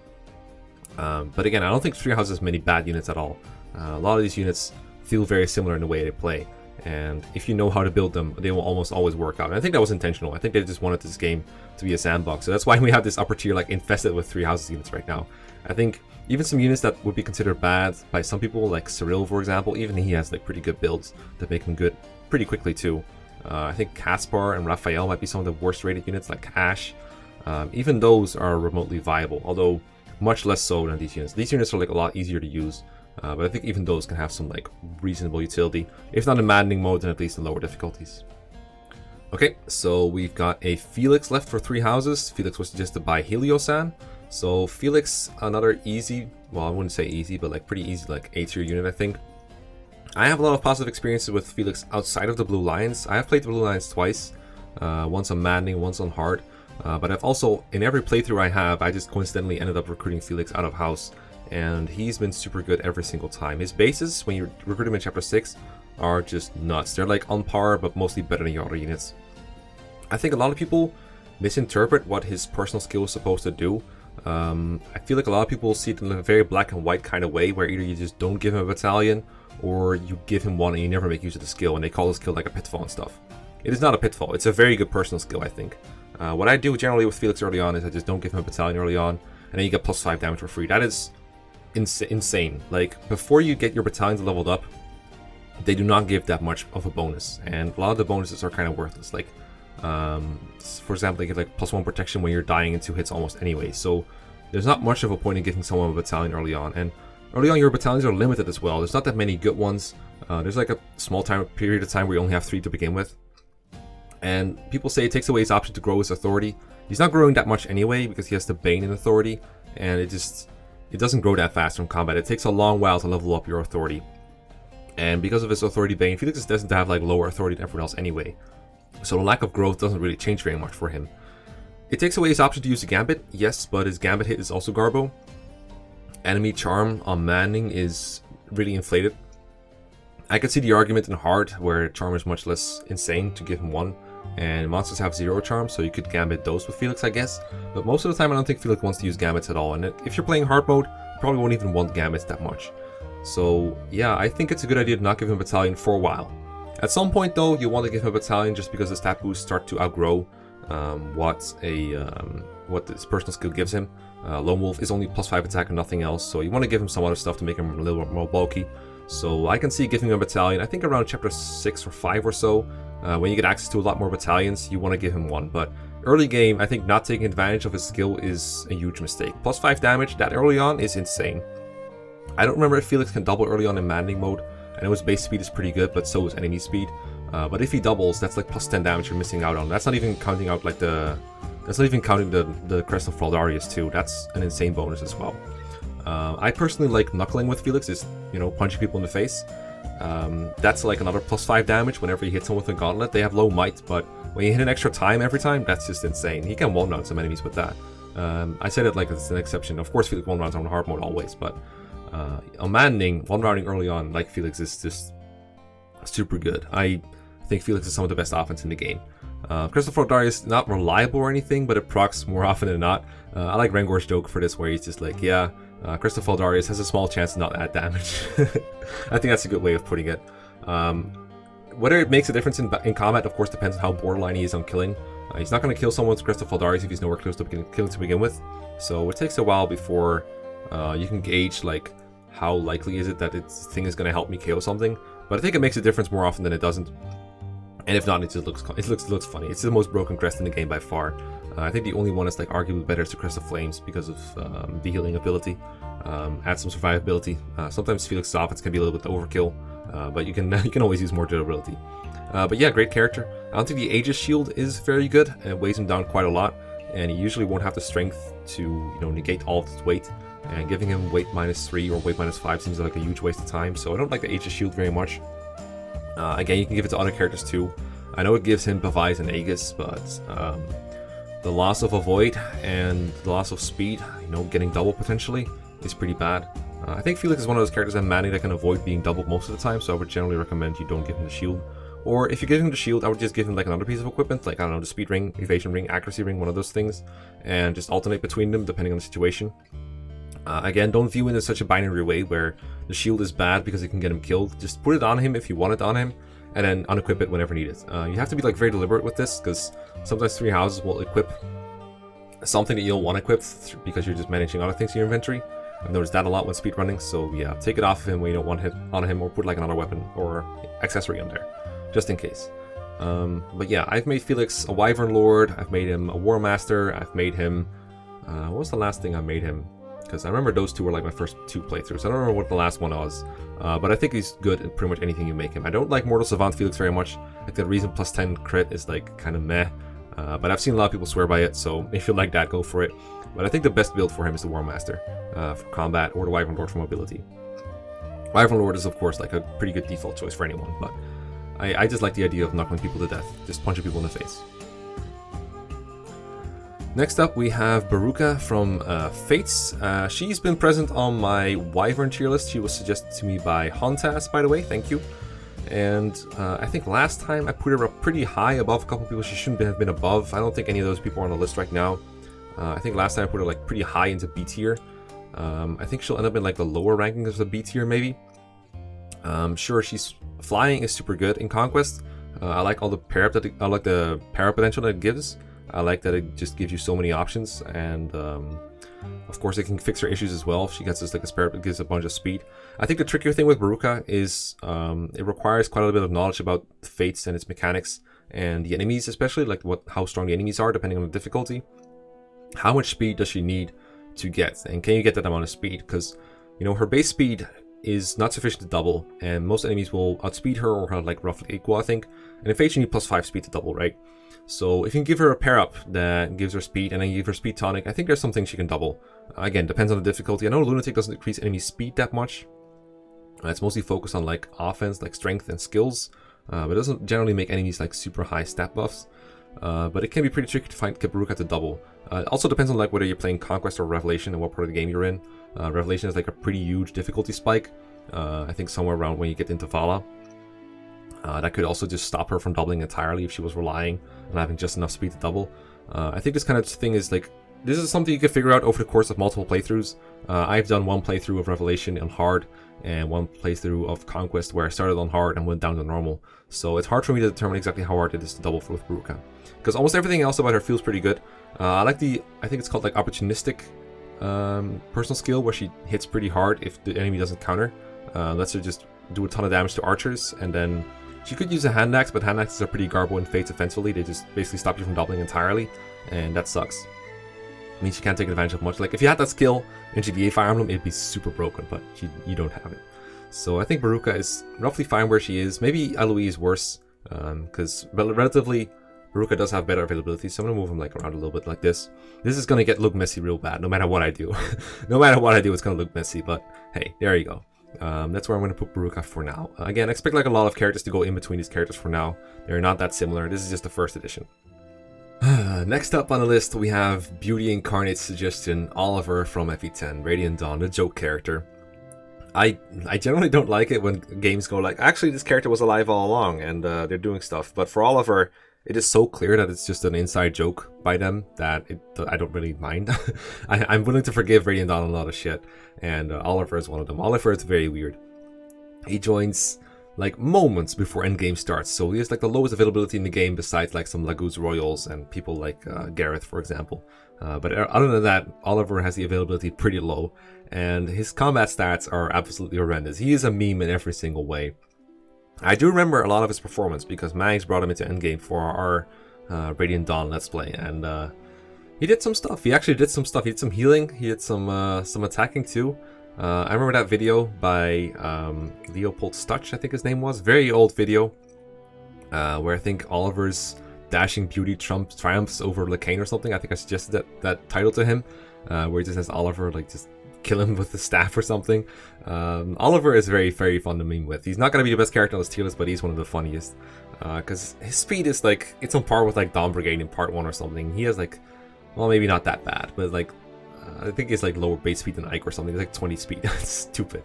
But again, I don't think Treehouse has many bad units at all. A lot of these units feel very similar in the way they play, and if you know how to build them, they will almost always work out. And I think that was intentional. I think they just wanted this game to be a sandbox, so that's why we have this upper tier like infested with 3 houses units right now. I think even some units that would be considered bad by some people, like Cyril for example, even he has like pretty good builds that make him good pretty quickly too. I think Caspar and Raphael might be some of the worst rated units, like Ash. Even those are remotely viable, although much less so than these units. These units are like a lot easier to use, but I think even those can have some like reasonable utility, if not in maddening mode, then at least in lower difficulties. Okay, so we've got a Felix left for 3 houses. Felix was suggested by Heliosan. So Felix, another easy, well I wouldn't say easy, but like pretty easy, like A tier unit I think. I have a lot of positive experiences with Felix outside of the Blue Lions. I have played the Blue Lions twice, once on maddening, once on hard. But I've also, in every playthrough I just coincidentally ended up recruiting Felix out of house, and he's been super good every single time. His bases, when you recruit him in Chapter 6, are just nuts. They're like on par, but mostly better than your other units. I think a lot of people misinterpret what his personal skill is supposed to do. I feel like a lot of people see it in a very black and white kind of way, where either you just don't give him a battalion, or you give him one and you never make use of the skill, and they call the skill like a pitfall and stuff. It is not a pitfall, it's a very good personal skill, I think. What I do generally with Felix early on is I just don't give him a battalion early on, and then you get +5 damage for free. That is insane. Like, before you get your battalions leveled up, they do not give that much of a bonus, and a lot of the bonuses are kind of worthless. Like, for example, they get like +1 protection when you're dying in 2 hits almost anyway, so there's not much of a point in giving someone a battalion early on. And early on your battalions are limited as well. There's not that many good ones. There's like a small period of time where you only have 3 to begin with. And people say it takes away his option to grow his authority. He's not growing that much anyway because he has the Bane in authority, and it doesn't grow that fast from combat. It takes a long while to level up your authority. And because of his authority Bane, Felix is destined to have like lower authority than everyone else anyway. So the lack of growth doesn't really change very much for him. It takes away his option to use the Gambit, yes, but his Gambit hit is also Garbo. enemy charm on Manning is really inflated. I could see the argument in hard where charm is much less insane to give him 1, and monsters have 0 charm, so you could gambit those with Felix, I guess. But most of the time I don't think Felix wants to use gambits at all, and if you're playing hard mode, you probably won't even want gambits that much. So yeah, I think it's a good idea to not give him a battalion for a while. At some point though, you want to give him a battalion just because the stat boosts start to outgrow what this personal skill gives him. Lone Wolf is only +5 attack and nothing else, so you want to give him some other stuff to make him a little more bulky. So I can see giving him a battalion, I think around chapter 6 or 5 or so. When you get access to a lot more battalions, you want to give him 1. But early game, I think not taking advantage of his skill is a huge mistake. +5 damage that early on is insane. I don't remember if Felix can double early on in Manning mode. I know his base speed is pretty good, but so is enemy speed. But if he doubles, that's like +10 damage you're missing out on. That's not even counting out like that's not even counting the Crest of Fraldarius too. That's an insane bonus as well. I personally like knuckling with Felix, is punching people in the face. That's like another +5 damage whenever you hit someone with a gauntlet. They have low might, but when you hit an extra time every time, that's just insane. He can one-round some enemies with that. I said it like it's an exception. Of course, Felix one-rounds on hard mode always, but on Manning, one-rounding early on like Felix is just super good. I think Felix is some of the best offense in the game. Crest of Fraldarius is not reliable or anything, but it procs more often than not. I like Rengor's joke for this, where he's just like, yeah, Crest of Fraldarius has a small chance to not add damage. I think that's a good way of putting it. Whether it makes a difference in combat, of course, depends on how borderline he is on killing. He's not going to kill someone with Crest of Fraldarius if he's nowhere close to killing to begin with. So it takes a while before you can gauge like how likely is it that this thing is going to help me KO something. But I think it makes a difference more often than it doesn't. And if not, it just looks funny. It's the most broken crest in the game by far. I think the only one that's like arguably better is the Crest of Flames because of the healing ability. Add some survivability. Sometimes Felix's offense can be a little bit overkill, but you can always use more durability. But yeah, great character. I don't think the Aegis shield is very good, and it weighs him down quite a lot. And he usually won't have the strength to negate all of his weight. And giving him weight -3 or weight -5 seems like a huge waste of time. So I don't like the Aegis shield very much. Again, you can give it to other characters too. I know it gives him Pavise and Aegis, but the loss of Avoid and the loss of speed, getting double potentially, is pretty bad. I think Felix is one of those characters in Manning that can avoid being doubled most of the time, so I would generally recommend you don't give him the shield. Or if you give him the shield, I would just give him like another piece of equipment, like, I don't know, the speed ring, evasion ring, accuracy ring, one of those things, and just alternate between them depending on the situation. Again, don't view it in such a binary way where the shield is bad because it can get him killed. Just put it on him if you want it on him, and then unequip it whenever needed. You have to be like very deliberate with this, because sometimes 3 houses will equip something that you'll want equipped because you're just managing other things in your inventory. I've noticed that a lot when speedrunning, so yeah, take it off of him when you don't want it on him, or put like another weapon or accessory on there, just in case. But yeah, I've made Felix a Wyvern Lord, I've made him a War Master, I've made him... what was the last thing I made him? Because I remember those two were like my first 2 playthroughs. I don't remember what the last one was, but I think he's good at pretty much anything you make him. I don't like Mortal Savant Felix very much. I think the reason +10 crit is like kind of meh, but I've seen a lot of people swear by it, so if you like that, go for it. But I think the best build for him is the War Master for combat, or the Wyvern Lord for mobility. Wyvern Lord is of course like a pretty good default choice for anyone, but I just like the idea of knuckling people to death, just punching people in the face. Next up we have Peruca from Fates. She's been present on my Wyvern tier list. She was suggested to me by Hontas, by the way, thank you. And I think last time I put her up pretty high above a couple people she shouldn't have been above. I don't think any of those people are on the list right now. I think last time I put her like pretty high into B tier. I think she'll end up in like the lower rankings of the B tier maybe. Sure, she's flying is super good in Conquest. I like all the I like the para potential that it gives. I like that it just gives you so many options, and of course it can fix her issues as well. If she gets this like a spare, it gives a bunch of speed. I think the trickier thing with Peruca is it requires quite a little bit of knowledge about Fates and its mechanics, and the enemies especially, like how strong the enemies are depending on the difficulty. How much speed does she need to get, and can you get that amount of speed? Because her base speed is not sufficient to double, and most enemies will outspeed her or have like roughly equal, I think. And in Fates you need +5 speed to double, right? So if you can give her a pair up that gives her speed, and then give her speed tonic, I think there's something she can double. Again, depends on the difficulty. I know Lunatic doesn't increase enemy speed that much. It's mostly focused on like offense, like strength and skills, but it doesn't generally make enemies like super high stat buffs. but it can be pretty tricky to find Peruca to double. It also depends on like whether you're playing Conquest or Revelation and what part of the game you're in. Revelation is like a pretty huge difficulty spike. I think somewhere around when you get into Vala. That could also just stop her from doubling entirely if she was relying on having just enough speed to double. I think this kind of thing is like, this is something you can figure out over the course of multiple playthroughs. I've done one playthrough of Revelation on hard and one playthrough of Conquest where I started on hard and went down to normal. So it's hard for me to determine exactly how hard it is to double with Peruca, because almost everything else about her feels pretty good. I like I think it's called like opportunistic personal skill, where she hits pretty hard if the enemy doesn't counter. Lets her just do a ton of damage to archers, and then she could use a hand axe, but hand axes are pretty garbo and fates offensively. They just basically stop you from doubling entirely, and that sucks. I mean, she can't take advantage of much. Like, if you had that skill in GBA Fire Emblem, it'd be super broken, but you don't have it. So I think Peruca is roughly fine where she is. Maybe Eloise is worse, because relatively, Peruca does have better availability, so I'm going to move him like around a little bit like this. This is going to look messy real bad, no matter what I do. No matter what I do, it's going to look messy, but hey, there you go. That's where I'm going to put Peruca for now. Again, expect like a lot of characters to go in between these characters for now. They're not that similar. This is just the first edition. Next up on the list, we have Beauty Incarnate's suggestion, Oliver from FE10, Radiant Dawn, the joke character. I generally don't like it when games go like, actually this character was alive all along and they're doing stuff. But for Oliver, it is so clear that it's just an inside joke by them that I don't really mind. I'm willing to forgive Radiant Dawn a lot of shit, and Oliver is one of them. Oliver is very weird. He joins like moments before endgame starts, so he has like the lowest availability in the game besides like some Laguz Royals and people like Gareth, for example. But other than that, Oliver has the availability pretty low, and his combat stats are absolutely horrendous. He is a meme in every single way. I do remember a lot of his performance because Mags brought him into endgame for our Radiant Dawn Let's Play, and he did some stuff. He actually did some stuff. He did some healing. He did some attacking too. I remember that video by Leopold Stutch, I think his name was. Very old video, where I think Oliver's dashing beauty triumphs over Lacane or something. I think I suggested that title to him, where he just has Oliver like just kill him with the staff or something. Oliver is very, very fun to meme with. He's not going to be the best character on this tier list, but he's one of the funniest. Because his speed is like, it's on par with like Dawn Brigade in part 1 or something. He has like, well, maybe not that bad, but like, I think it's like lower base speed than Ike or something. It's like 20 speed. It's stupid.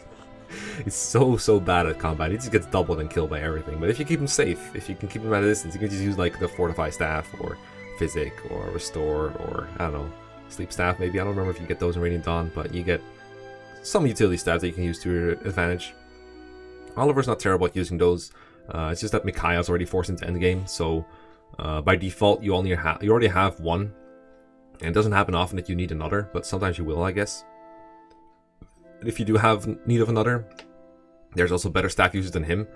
It's so bad at combat. He just gets doubled and killed by everything. But if you keep him safe, if you can keep him at a distance, you can just use like the Fortify Staff or Physic or Restore or, I don't know, Sleep Staff maybe. I don't remember if you get those in Radiant Dawn, but you get some utility stats that you can use to your advantage. Oliver's not terrible at using those. It's just that Micaiah's already forced into endgame, so by default you already have one. And it doesn't happen often that you need another, but sometimes you will, I guess. And if you do have need of another, there's also better staff users than him.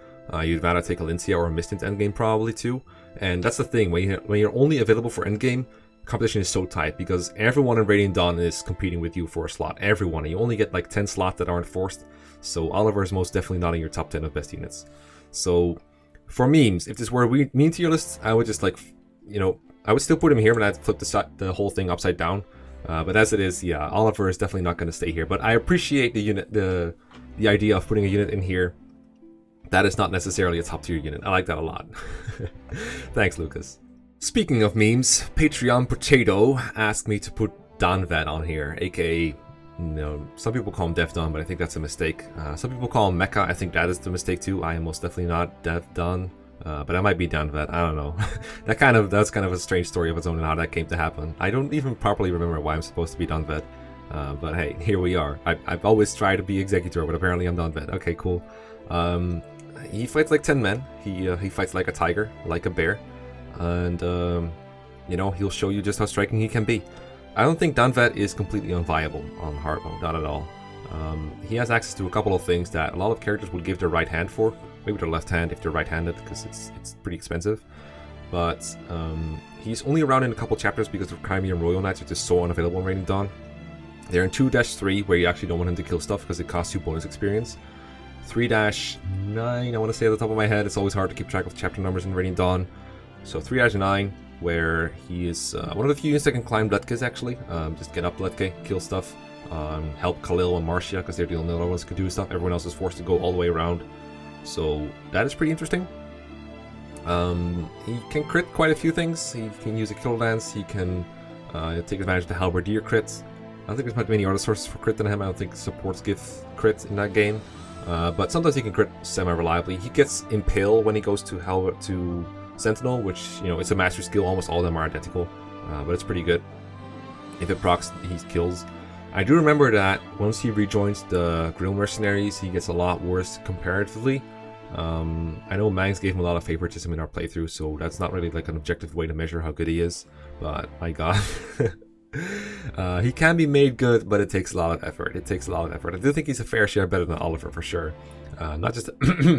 You'd rather take a Lincia or a Mist into endgame probably too. And that's the thing, when you're only available for endgame, competition is so tight because everyone in Radiant Dawn is competing with you for a slot. Everyone. And you only get like 10 slots that aren't forced. So Oliver is most definitely not in your top 10 of best units. So for memes, if this were a meme tier list, I would just like, you know, I would still put him here, but I'd flip the whole thing upside down. But as it is, yeah, Oliver is definitely not going to stay here. But I appreciate the idea of putting a unit in here that is not necessarily a top tier unit. I like that a lot. Thanks, Lucas. Speaking of memes, Patreon Potato asked me to put Danvet on here, aka, you know, some people call him Dev Don, but I think that's a mistake. Some people call him Mekkah. I think that is the mistake too. I am most definitely not Dev Don. But I might be Danvet, I don't know. That's kind of a strange story of its own and how that came to happen. I don't even properly remember why I'm supposed to be Danvet. But hey, here we are. I've always tried to be Executor, but apparently I'm Danvet. Okay, cool. He fights like 10 men. He fights like a tiger, like a bear. And, you know, he'll show you just how striking he can be. I don't think Danvet is completely unviable on hard mode, not at all. He has access to a couple of things that a lot of characters would give their right hand for. Maybe their left hand if they're right-handed, because it's pretty expensive. But he's only around in a couple chapters because of Crimean Royal Knights, which is so unavailable in Radiant Dawn. They're in 2-3, where you actually don't want him to kill stuff because it costs you bonus experience. 3-9, I want to say at the top of my head. It's always hard to keep track of chapter numbers in Radiant Dawn. So 3-9, where he is one of the few units that can climb Letkes, actually. Just get up Letke, kill stuff. Help Khalil and Marcia, because they're the only other ones who can do stuff. Everyone else is forced to go all the way around. So that is pretty interesting. He can crit quite a few things. He can use a kill lance. He can take advantage of the halberdier crits. I don't think there's many other sources for crit than him. I don't think supports give crit in that game. But sometimes he can crit semi-reliably. He gets Impale when he goes to Sentinel, which, you know, it's a master skill. Almost all of them are identical, but it's pretty good. If it procs, he kills. I do remember that once he rejoins the Grill Mercenaries, he gets a lot worse comparatively. I know Mangs gave him a lot of favoritism in our playthrough, so that's not really like an objective way to measure how good he is. But my god. He can be made good, but it takes a lot of effort. It takes a lot of effort. I do think he's a fair share better than Oliver for sure. Not just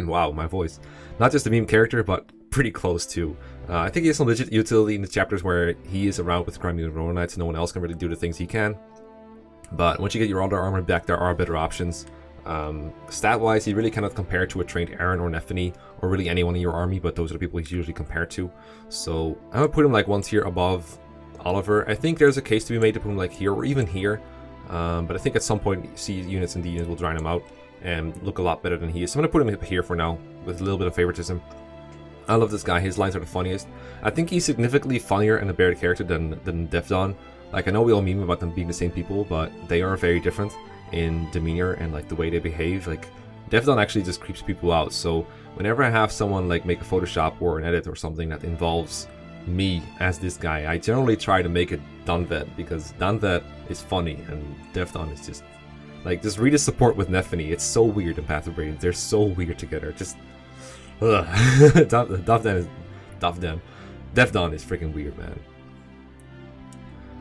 wow, my voice. Not just a meme character, but pretty close too. I think he has some legit utility in the chapters where he is around with Grinding the Ronin Knights. No one else can really do the things he can. But once you get your other armor back, there are better options. Stat-wise, he really cannot compare to a trained Aaron or Nephany, or really anyone in your army, but those are the people he's usually compared to. So I'm gonna put him like one tier above Oliver. I think there's a case to be made to put him like here or even here, but I think at some point C units and D units will drown him out and look a lot better than he is. So I'm gonna put him here for now with a little bit of favoritism. I love this guy. His lines are the funniest. I think he's significantly funnier and a better character than Devdon. Like, I know we all meme about them being the same people, but they are very different in demeanor and like the way they behave. Like, Devdon actually just creeps people out. So whenever I have someone like make a Photoshop or an edit or something that involves me as this guy, I generally try to make it Danvet, because Danvet is funny and Devdon is just like, just read his support with Nephany. It's so weird in Path of Radiance. They're so weird together. Just Devdon is freaking weird, man.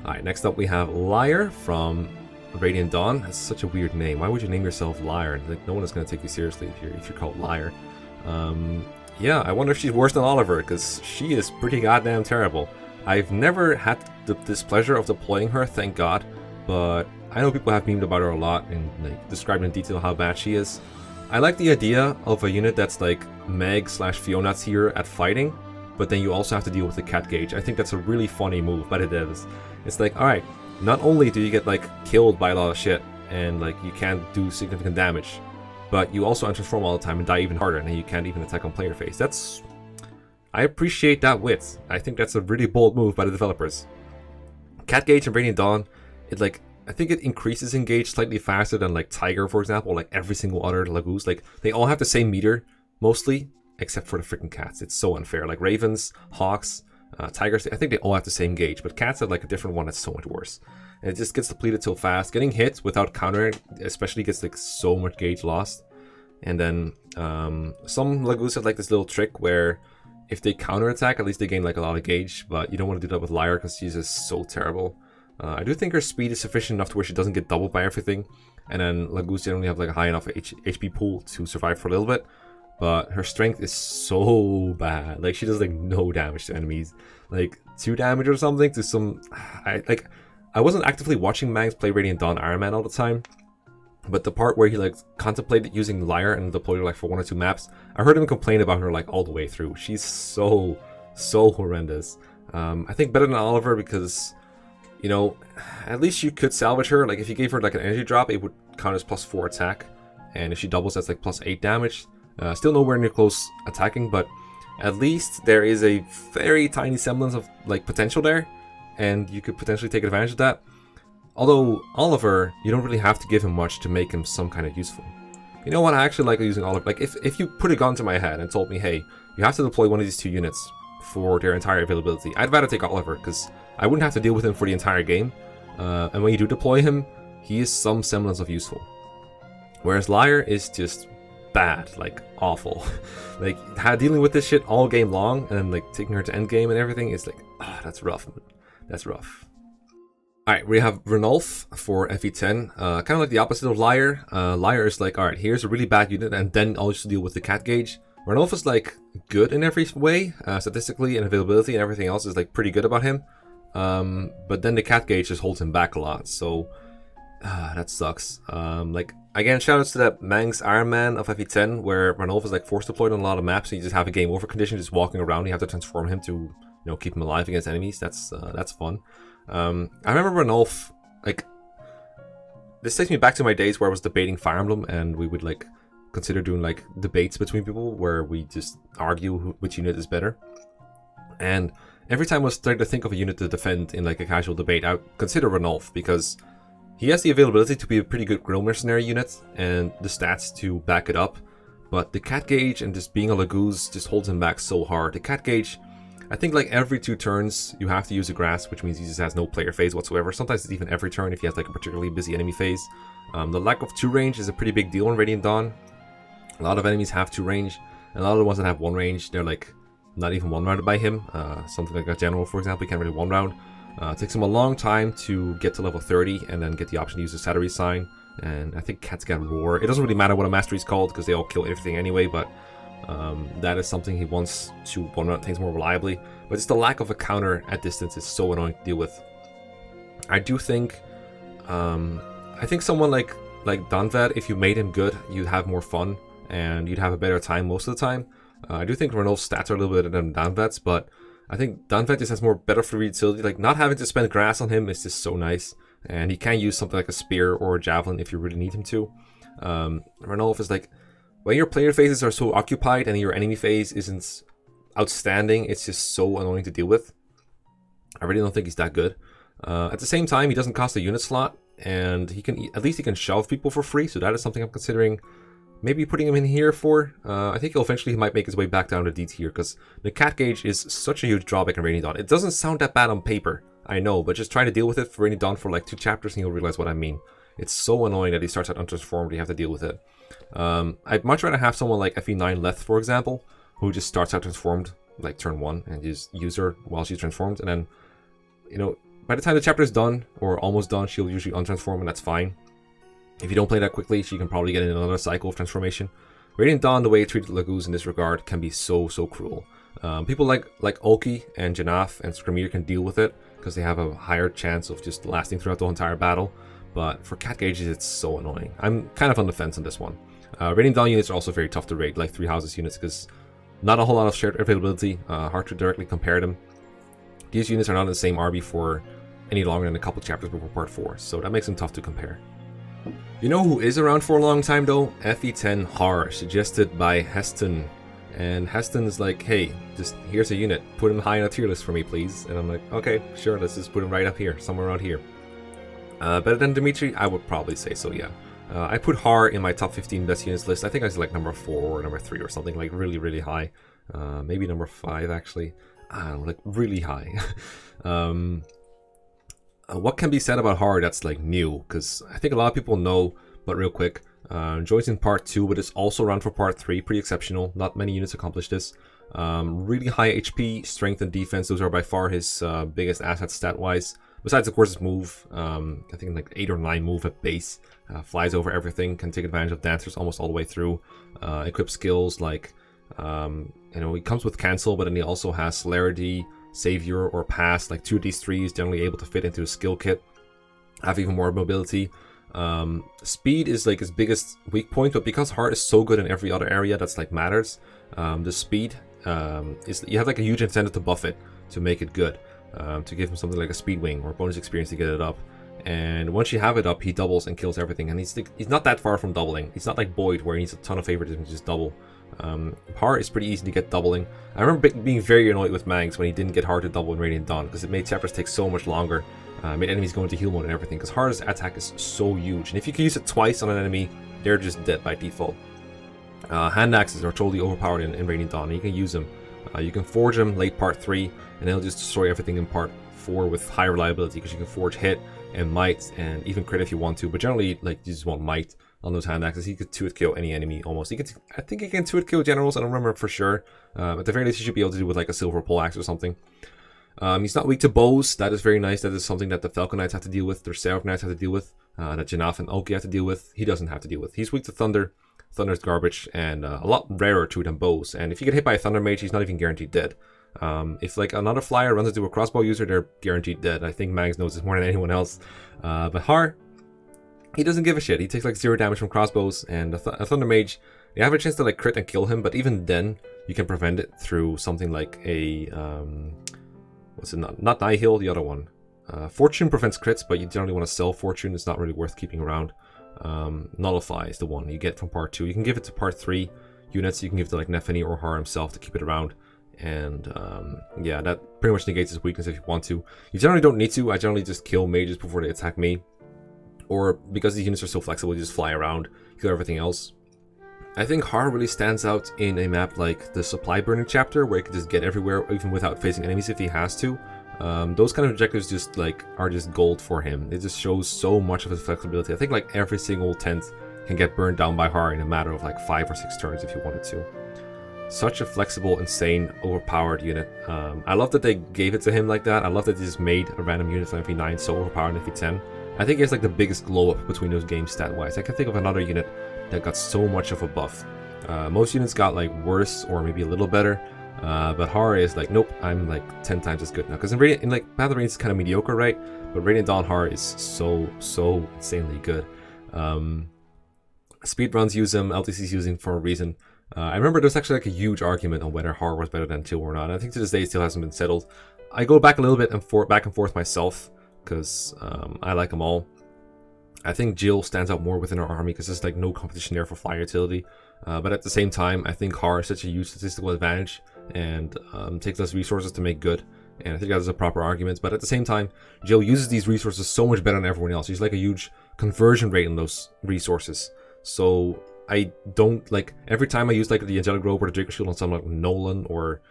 Alright, next up we have Liar from Radiant Dawn. That's such a weird name. Why would you name yourself Liar? Like, no one is going to take you seriously if you're called Liar. Yeah, I wonder if she's worse than Oliver, because she is pretty goddamn terrible. I've never had the displeasure of deploying her, thank God, but I know people have memed about her a lot and like described in detail how bad she is. I like the idea of a unit that's like Meg/Fiona tier at fighting, but then you also have to deal with the cat gauge. I think that's a really funny move by the devs. It's like, alright, not only do you get like killed by a lot of shit and like you can't do significant damage, but you also transform all the time and die even harder, and then you can't even attack on player face. I appreciate that wit. I think that's a really bold move by the developers. Cat gauge and Radiant Dawn, I think it increases in gauge slightly faster than like Tiger, for example, like every single other Lagoose. Like, they all have the same meter, mostly, except for the freaking cats. It's so unfair. Like Ravens, Hawks, Tigers, I think they all have the same gauge, but cats have like a different one that's so much worse. And it just gets depleted so fast. Getting hit without countering, especially, gets like so much gauge lost. And then some Lagoos have like this little trick where if they counterattack, at least they gain like a lot of gauge, but you don't want to do that with Liar because she's just so terrible. I do think her speed is sufficient enough to where she doesn't get doubled by everything, and then Lagoos generally have like a high enough HP pool to survive for a little bit, but her strength is so bad. Like, she does like no damage to enemies, like 2 damage or something to some. I wasn't actively watching Mangs play Radiant Dawn Iron Man all the time, but the part where he like contemplated using Liar and deployed her like for 1 or 2 maps, I heard him complain about her like all the way through. She's so horrendous. I think better than Oliver because, you know, at least you could salvage her. Like, if you gave her like an energy drop, it would count as +4 attack, and if she doubles, that's like +8 damage. Still nowhere near close attacking, but at least there is a very tiny semblance of like potential there, and you could potentially take advantage of that. Although Oliver, you don't really have to give him much to make him some kind of useful. You know what? I actually like using Oliver. Like, if you put a gun to my head and told me, hey, you have to deploy one of these 2 units for their entire availability, I'd rather take Oliver, because I wouldn't have to deal with him for the entire game. And when you do deploy him, he is some semblance of useful. Whereas Liar is just bad, like awful. Like, dealing with this shit all game long and then like taking her to end game and everything is like, that's rough. That's rough. Alright, we have Ranulf for FE10. Kind of like the opposite of Liar. Liar is like, alright, here's a really bad unit, and then I'll just deal with the cat gauge. Ranulf is like good in every way, statistically and availability, and everything else is like pretty good about him. But then the cat gauge just holds him back a lot, so that sucks. Like, again, shoutouts to that Mangs Iron Man of FE10, where Ranulf is like force deployed on a lot of maps, and you just have a game over condition just walking around. You have to transform him to, you know, keep him alive against enemies. That's fun. I remember Ranulf, like, this takes me back to my days where I was debating Fire Emblem, and we would like consider doing like debates between people where we just argue which unit is better. And every time I was starting to think of a unit to defend in like a casual debate, I would consider Ranulf, because he has the availability to be a pretty good grill mercenary unit and the stats to back it up. But the cat gauge and just being a Laguz just holds him back so hard. The cat gauge, I think like every 2 turns you have to use a grass, which means he just has no player phase whatsoever. Sometimes it's even every turn if he has like a particularly busy enemy phase. The lack of 2 range is a pretty big deal in Radiant Dawn. A lot of enemies have 2 range, and a lot of the ones that have 1 range, they're like not even 1-rounded by him. Something like a general, for example, he can't really 1-round. It takes him a long time to get to level 30 and then get the option to use the Sattery sign. And I think cats got roar. It doesn't really matter what a mastery is called because they all kill everything anyway, but that is something he wants to 1-round things more reliably. But just the lack of a counter at distance is so annoying to deal with. I do think someone like Danvad, if you made him good, you'd have more fun and you'd have a better time most of the time. I do think Ranulf's stats are a little bit better than Danvad's, but I think Danvad just has more better free utility. Like, not having to spend grass on him is just so nice. And he can use something like a spear or a javelin if you really need him to. Ranulf is like, when your player phases are so occupied and your enemy phase isn't outstanding, it's just so annoying to deal with. I really don't think he's that good. At the same time, he doesn't cost a unit slot, and he can at least he can shove people for free, so that is something I'm considering maybe putting him in here for. I think eventually he might make his way back down to D tier, because the cat gauge is such a huge drawback in Radiant Dawn. It doesn't sound that bad on paper, I know, but just try to deal with it for Radiant Dawn for like 2 chapters and you'll realize what I mean. It's so annoying that he starts out untransformed, you have to deal with it. I'd much rather have someone like FE9 Leth, for example, who just starts out transformed like turn 1 and just use her while she's transformed, and then, you know, by the time the chapter is done or almost done, she'll usually untransform, and that's fine. If you don't play that quickly, she can probably get in another cycle of transformation. Radiant Dawn, the way it treated Laguz in this regard, can be so cruel. People like Ulki and Janaf and Skramir can deal with it because they have a higher chance of just lasting throughout the entire battle. But for cat gauges, it's so annoying. I'm kind of on the fence on this one. Radiant Dawn units are also very tough to rate, like 3 houses units, because not a whole lot of shared availability. Hard to directly compare them. These units are not in the same RB for any longer than a couple chapters before part 4, so that makes them tough to compare. You know who is around for a long time though? FE10 Har, suggested by Heston. And Heston is like, hey, just here's a unit, put him high on a tier list for me please. And I'm like, okay, sure, let's just put him right up here, somewhere around here. Better than Dimitri? I would probably say so, yeah. I put Har in my top 15 best units list. I think I was like number 4 or number 3 or something, like really high. Maybe number 5 actually. I don't know, like really high. What can be said about Har that's like new? Because I think a lot of people know, but real quick. Joins in part 2, but is also around for part 3. Pretty exceptional. Not many units accomplish this. Really high HP, strength, and defense. Those are by far his biggest assets stat-wise. Besides, of course, his move. I think like 8 or 9 move at base. Flies over everything. Can take advantage of dancers almost all the way through. Equips skills like, he comes with cancel, but then he also has celerity, savior, or pass. Like 2 of these 3 is generally able to fit into a skill kit. Have even more mobility. Speed is like his biggest weak point, but because Heart is so good in every other area that's like matters, the speed is, you have like a huge incentive to buff it to make it good, to give him something like a speed wing or bonus experience to get it up. And once you have it up, he doubles and kills everything, and he's not that far from doubling. He's not like Boyd where he needs a ton of favoritism to just double. Heart is pretty easy to get doubling. I remember being very annoyed with Mangs when he didn't get Heart to double in Radiant Dawn, because it made chapters take so much longer. Made enemies go into heal mode and everything, because Heart's attack is so huge, and if you can use it twice on an enemy, they're just dead by default. Hand axes are totally overpowered in Radiant Dawn, and you can use them. You can forge them late part 3, and they'll just destroy everything in part 4 with high reliability, because you can forge hit and might, and even crit if you want to, but generally like you just want might on those hand axes. He could 2-hit kill any enemy almost. I think he can 2-hit kill generals, I don't remember for sure. At the very least, he should be able to do with like a silver pole axe or something. He's not weak to bows. That is very nice. That is something that the Falcon Knights have to deal with, their Seraph Knights have to deal with, that Janaf and Ulki have to deal with. He doesn't have to deal with. He's weak to thunder. Thunder's garbage, and a lot rarer to than bows. And if you get hit by a Thunder Mage, he's not even guaranteed dead. If like another flyer runs into a crossbow user, they're guaranteed dead. I think Mags knows this more than anyone else. But Har, he doesn't give a shit. He takes like 0 damage from crossbows, and a Thunder Mage, you have a chance to like crit and kill him, but even then, you can prevent it through something like a what's it, not Nihil, the other one. Fortune prevents crits, but you generally want to sell Fortune. It's not really worth keeping around. Nullify is the one you get from part 2. You can give it to part 3 units. You can give it to like Nefany or Har himself to keep it around. And yeah, that pretty much negates his weakness if you want to. You generally don't need to. I generally just kill mages before they attack me. Or because these units are so flexible, you just fly around, kill everything else. I think Har really stands out in a map like the supply burning chapter, where he can just get everywhere even without facing enemies if he has to. Those kind of objectives just like are just gold for him. It just shows so much of his flexibility. I think like every single tent can get burned down by Har in a matter of like 5 or 6 turns if you wanted to. Such a flexible, insane, overpowered unit. I love that they gave it to him like that. I love that they just made a random unit on FE9 so overpowered in FE10. I think it's like the biggest glow up between those games stat-wise. I can think of another unit that got so much of a buff. Most units got like worse or maybe a little better, but Har is like, nope, I'm like 10 times as good now. Because in like Path of Radiance is kind of mediocre, right? But Radiant Dawn Har is so insanely good. Speedruns use him, LTCs use him for a reason. I remember there's actually like a huge argument on whether Har was better than Jill or not. I think to this day it still hasn't been settled. I go back a little bit and back and forth myself because I like them all. I think Jill stands out more within our army because there's like no competition there for fire utility. But at the same time, I think Har is such a huge statistical advantage and takes less resources to make good. And I think that's a proper argument. But at the same time, Jill uses these resources so much better than everyone else. She's like a huge conversion rate in those resources. So I don't like every time I use like the Angelic Robe or the Draco Shield on someone like Nolan or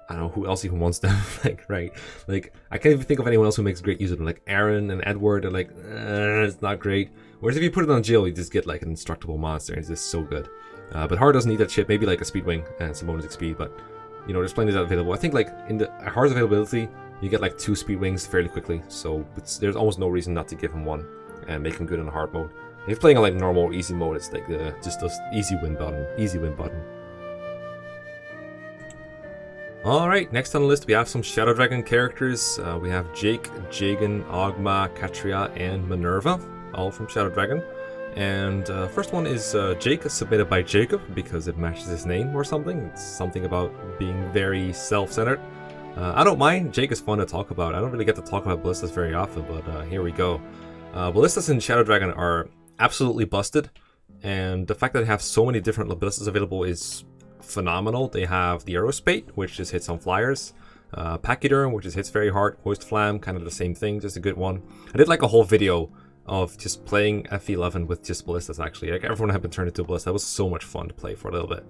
I don't know who else even wants them. Like, right? Like, I can't even think of anyone else who makes great use of them. Like Aaron and Edward are like, it's not great. Whereas if you put it on Jill, you just get like an indestructible monster, and it's just so good. But Har doesn't need that shit. Maybe like a Speedwing and some bonus XP, but you know, there's plenty of that available. I think like in the Har's availability, you get like 2 Speedwings fairly quickly, so there's almost no reason not to give him one and make him good in the hard mode. If you're playing on like normal or easy mode, it's like just this easy win button. Alright, next on the list we have some Shadow Dragon characters. We have Jake, Jiggin, Achma, Caitria, and Minerva, all from Shadow Dragon. And first one is Jake, submitted by Jacob because it matches his name or something. It's something about being very self-centered. I don't mind. Jake is fun to talk about. I don't really get to talk about ballistas very often, but here we go. Ballistas in Shadow Dragon are absolutely busted, and the fact that they have so many different ballistas available is phenomenal. They have the Aerospate, which just hits on flyers, Pachyderm, which just hits very hard, Hoist Flam, kind of the same thing, just a good one. I did like a whole video of just playing FE11 with just ballistas actually. Like everyone had been turned into a ballista. That was so much fun to play for a little bit.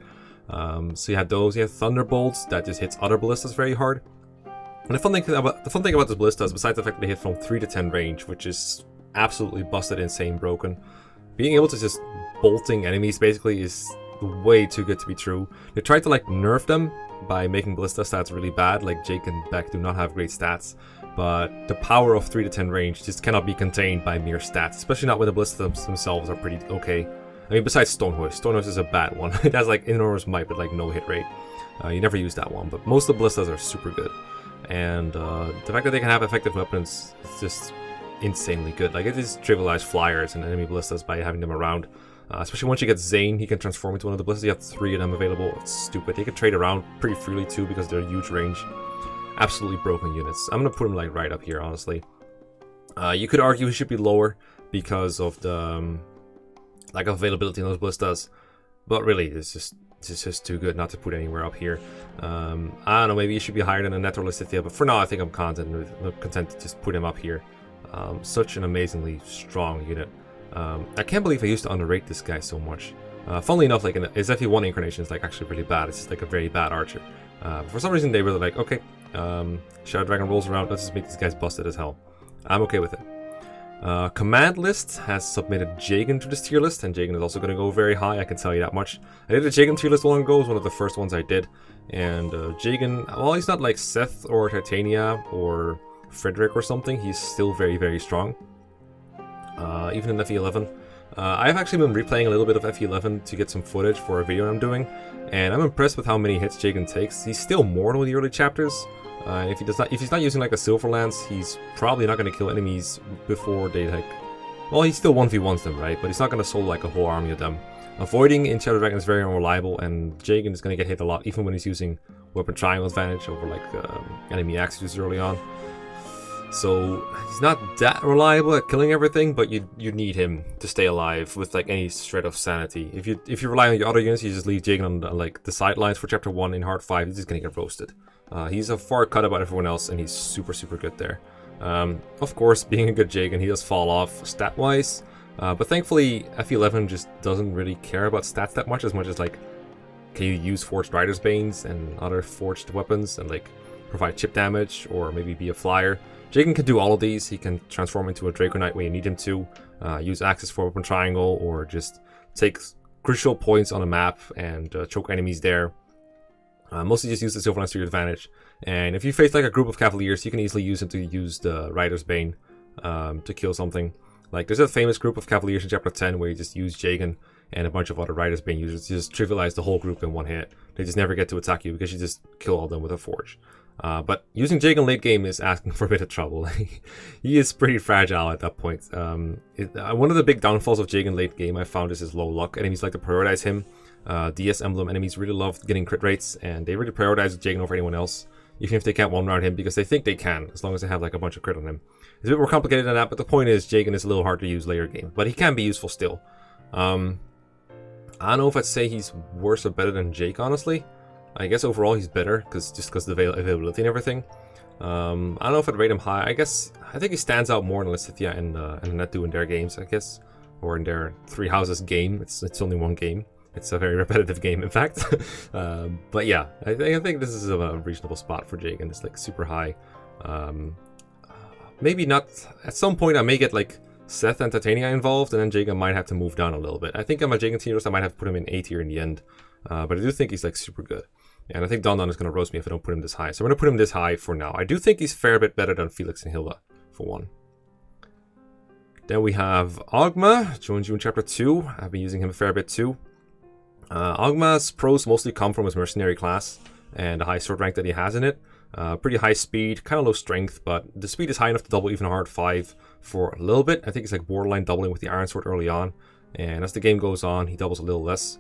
So you had those, you had Thunderbolts that just hits other ballistas very hard. And the fun thing about this ballista is, besides the fact that they hit from 3 to 10 range, which is absolutely busted, insane, broken, being able to just bolting enemies basically is way too good to be true. They tried to like nerf them by making ballista stats really bad. Like Jake and Beck do not have great stats, but the power of 3 to 10 range just cannot be contained by mere stats, especially not when the ballistas themselves are pretty okay. I mean, besides Stonehoist. Stonehoist is a bad one. It has like enormous might but like no hit rate. You never use that one, but most of the ballistas are super good. And the fact that they can have effective weapons is just insanely good. Like, it just trivialized flyers and enemy ballistas by having them around. Especially once you get Zane, he can transform into one of the ballistas. You have 3 of them available. It's stupid. They can trade around pretty freely too because they're huge range. Absolutely broken units. I'm gonna put him like right up here, honestly. You could argue he should be lower because of the lack of availability in those ballistas, but really, it's just too good not to put anywhere up here. I don't know, maybe he should be higher than a Net or Cynthia, but for now, I think I'm content to just put him up here. Such an amazingly strong unit. I can't believe I used to underrate this guy so much. Funnily enough, like his FE1 incarnation is like actually really bad. It's just like a very bad archer. For some reason, they were like, okay, Shadow Dragon rolls around, let's just make these guys busted as hell. I'm okay with it. Command List has submitted Jiggin to this tier list, and Jiggin is also going to go very high, I can tell you that much. I did a Jiggin tier list long ago, it was one of the first ones I did. And Jiggin, well, he's not like Seth or Titania or Frederick or something, he's still very, very strong. Even in FE11. I've actually been replaying a little bit of FE11 to get some footage for a video I'm doing, and I'm impressed with how many hits Jiggin takes. He's still mortal in the early chapters. If he's not using like a Silver Lance, he's probably not going to kill enemies before they like... Well, he still 1v1s them, right? But he's not going to solo like a whole army of them. Avoiding in Shadow Dragon is very unreliable, and Jiggin is going to get hit a lot, even when he's using Weapon Triangle advantage over like enemy axes early on. So he's not that reliable at killing everything, but you need him to stay alive with like any shred of sanity. If you rely on your other units, you just leave Jiggin on like the sidelines for chapter 1 in hard 5, he's just gonna get roasted. He's a far cut about everyone else, and he's super good there. Of course, being a good Jiggin, he does fall off stat wise, but thankfully FE11 just doesn't really care about stats that much as like, can you use Forged Rider's Banes and other forged weapons and like provide chip damage or maybe be a flyer. Jiggin can do all of these. He can transform into a Draco Knight when you need him to, use Axis for Open Triangle, or just take crucial points on a map and choke enemies there. Mostly just use the Silver Lance to your advantage. And if you face like a group of Cavaliers, you can easily use him to use the Rider's Bane to kill something. Like there's a famous group of Cavaliers in chapter 10 where you just use Jiggin and a bunch of other Rider's Bane users to just trivialize the whole group in one hit. They just never get to attack you because you just kill all of them with a Forge. But using Jiggin late game is asking for a bit of trouble. He is pretty fragile at that point. One of the big downfalls of Jiggin late game I found is his low luck. Enemies like to prioritize him. DS Emblem enemies really love getting crit rates, and they really prioritize Jiggin over anyone else, even if they can't one-round him, because they think they can, as long as they have like a bunch of crit on him. It's a bit more complicated than that, but the point is Jiggin is a little hard to use later game, but he can be useful still. I don't know if I'd say he's worse or better than Jake, honestly. I guess overall he's better, just because of the availability and everything. I don't know if I'd rate him high. I think he stands out more than Cynthia and Annette do in their games, I guess. Or in their Three Houses game. It's only one game. It's a very repetitive game, in fact. But yeah, I think this is a reasonable spot for Jiggin. It's like super high. Maybe not. At some point I may get like Seth and Titania involved, and then Jiggin might have to move down a little bit. I think I'm a Jiggin tier, so I might have to put him in A tier in the end. But I do think he's like super good. And I think Don is going to roast me if I don't put him this high. So I'm going to put him this high for now. I do think he's a fair bit better than Felix and Hilda, for one. Then we have Achma, joins you in chapter 2. I've been using him a fair bit too. Achma's pros mostly come from his mercenary class and the high sword rank that he has in it. Pretty high speed, kind of low strength, but the speed is high enough to double even hard 5 for a little bit. I think it's like borderline doubling with the Iron Sword early on. And as the game goes on, he doubles a little less.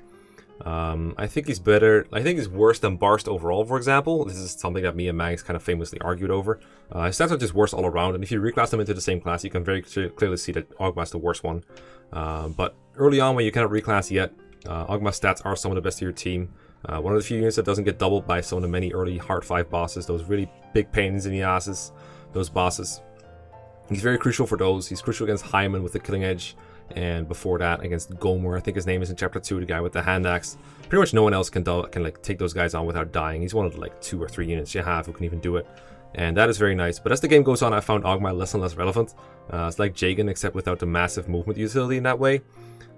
I think he's better. I think he's worse than Barst overall, for example. This is something that me and Mags kind of famously argued over. His stats are just worse all around, and if you reclass them into the same class, you can very clearly see that Achma's the worst one. But early on, when you cannot reclass yet, Achma's stats are some of the best of your team. One of the few units that doesn't get doubled by some of the many early hard 5 bosses, those really big pains in the asses, those bosses. He's very crucial for those. He's crucial against Hyman with the Killing Edge. And before that, against Gomer, I think his name is in chapter 2, the guy with the hand axe. Pretty much no one else can like take those guys on without dying. He's one of the like 2 or 3 units you have who can even do it, and that is very nice. But as the game goes on, I found Achma less and less relevant. It's like Jiggin, except without the massive movement utility in that way.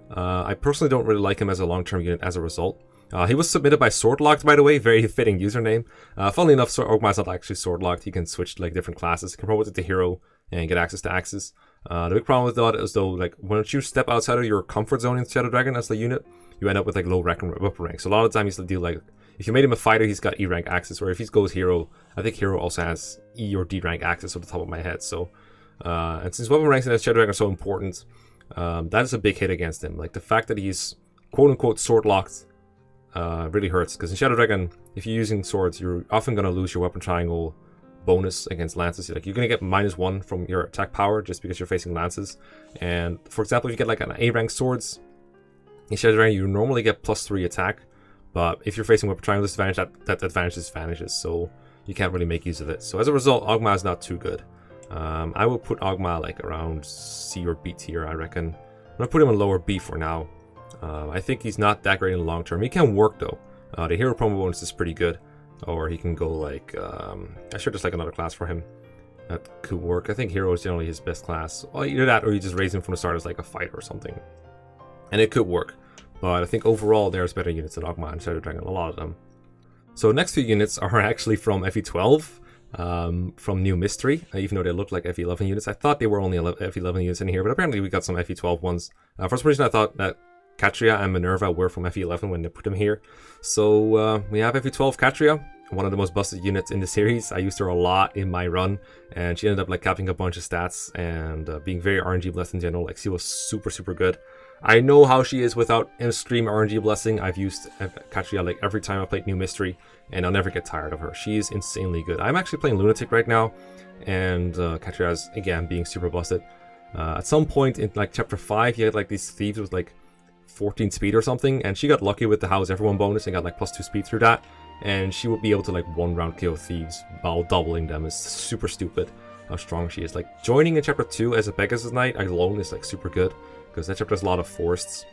I personally don't really like him as a long-term unit as a result. He was submitted by Swordlocked, by the way, very fitting username. Funnily enough, Achma's not actually Swordlocked. He can switch to like different classes. He can promote it to hero and get access to axes. The big problem with that is though, like once you step outside of your comfort zone in Shadow Dragon as the unit, you end up with like low rank and upper rank. So a lot of the time he's the deal like, if you made him a fighter, he's got E rank access, or if he goes hero, I think hero also has E or D rank access off the top of my head. So, and since weapon ranks in Shadow Dragon are so important, that is a big hit against him. Like the fact that he's quote unquote sword locked really hurts, because in Shadow Dragon, if you're using swords, you're often going to lose your weapon triangle bonus against lances. Like you're gonna get -1 from your attack power just because you're facing lances. And for example, if you get like an A rank swords in Shadow Dragon, you normally get +3 attack, but if you're facing weapon triangle disadvantage, that advantage just vanishes, so you can't really make use of it. So as a result, Achma is not too good. I will put Achma like around C or B tier, I reckon. I'm gonna put him in lower B for now. I think he's not that great in the long term. He can work though. The hero promo bonus is pretty good. Or he can go like, I should just like another class for him. That could work. I think hero is generally his best class. Well, either that or you just raise him from the start as like a fighter or something. And it could work. But I think overall there's better units than Achma and Shadow Dragon, a lot of them. So next few units are actually from FE12, from New Mystery, even though they look like FE11 units. I thought they were only FE11 units in here, but apparently we got some FE12 ones. For some reason I thought that Caitria and Minerva were from FE11 when they put them here. So we have FE12 Caitria, one of the most busted units in the series. I used her a lot in my run, and she ended up like capping a bunch of stats and being very RNG blessed in general. Like she was super good. I know how she is without Extreme RNG Blessing. I've used Caitria like every time I played New Mystery, and I'll never get tired of her. She is insanely good. I'm actually playing Lunatic right now, and Caitria is, again, being super busted. At some point in like chapter 5, you had like these thieves with like 14 speed or something, and she got lucky with the House Everyone bonus and got like +2 speed through that, and she would be able to like 1-round kill thieves while doubling them. Is super stupid how strong she is. Like joining in chapter 2 as a Pegasus Knight alone is like super good, because that chapter has a lot of forests,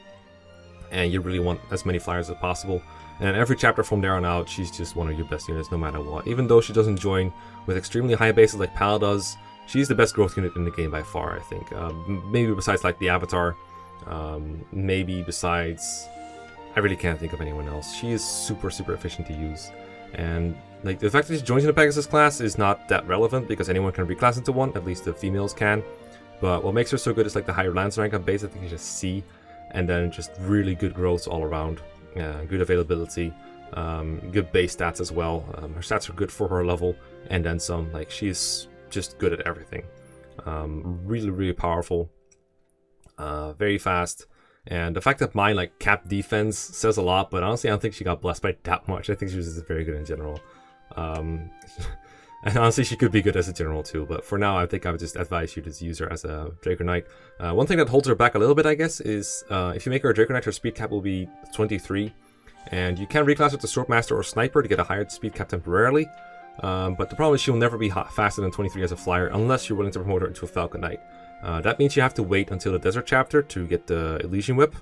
and you really want as many flyers as possible. And every chapter from there on out, she's just one of your best units no matter what. Even though she doesn't join with extremely high bases like Pal does, she's the best growth unit in the game by far, I think. Maybe besides like the Avatar, maybe besides, I really can't think of anyone else. She is super efficient to use, and like the fact that she joins in the Pegasus class is not that relevant because anyone can reclass into one, at least the females can. But what makes her so good is like the higher lance rank on base, I think it's just C, and then just really good growth all around, good availability, good base stats as well. Her stats are good for her level, and then some. Like she's just good at everything. Really powerful, very fast, and the fact that mine like cap defense says a lot. But honestly, I don't think she got blessed by that much. I think she was just very good in general. And honestly, she could be good as a general too, but for now, I think I would just advise you to use her as a Draco Knight. One thing that holds her back a little bit, I guess, is if you make her a Draco Knight, her speed cap will be 23, and you can reclass her to Swordmaster or Sniper to get a higher speed cap temporarily. But the problem is she'll never be faster than 23 as a flyer unless you're willing to promote her into a Falcon Knight. That means you have to wait until the Desert Chapter to get the Elysian Whip.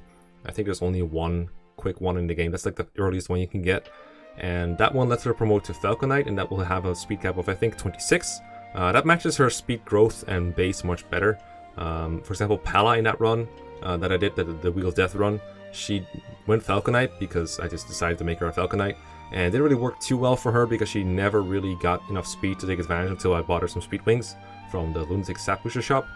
I think there's only one quick one in the game. That's like the earliest one you can get. And that one lets her promote to Falcon Knight, and that will have a speed cap of, I think, 26. That matches her speed growth and base much better. For example, Pala in that run that I did, the Wheel of Death run, she went Falcon Knight because I just decided to make her a Falcon Knight. And it didn't really work too well for her because she never really got enough speed to take advantage until I bought her some speed wings from the Lunatic Sap Pusher shop.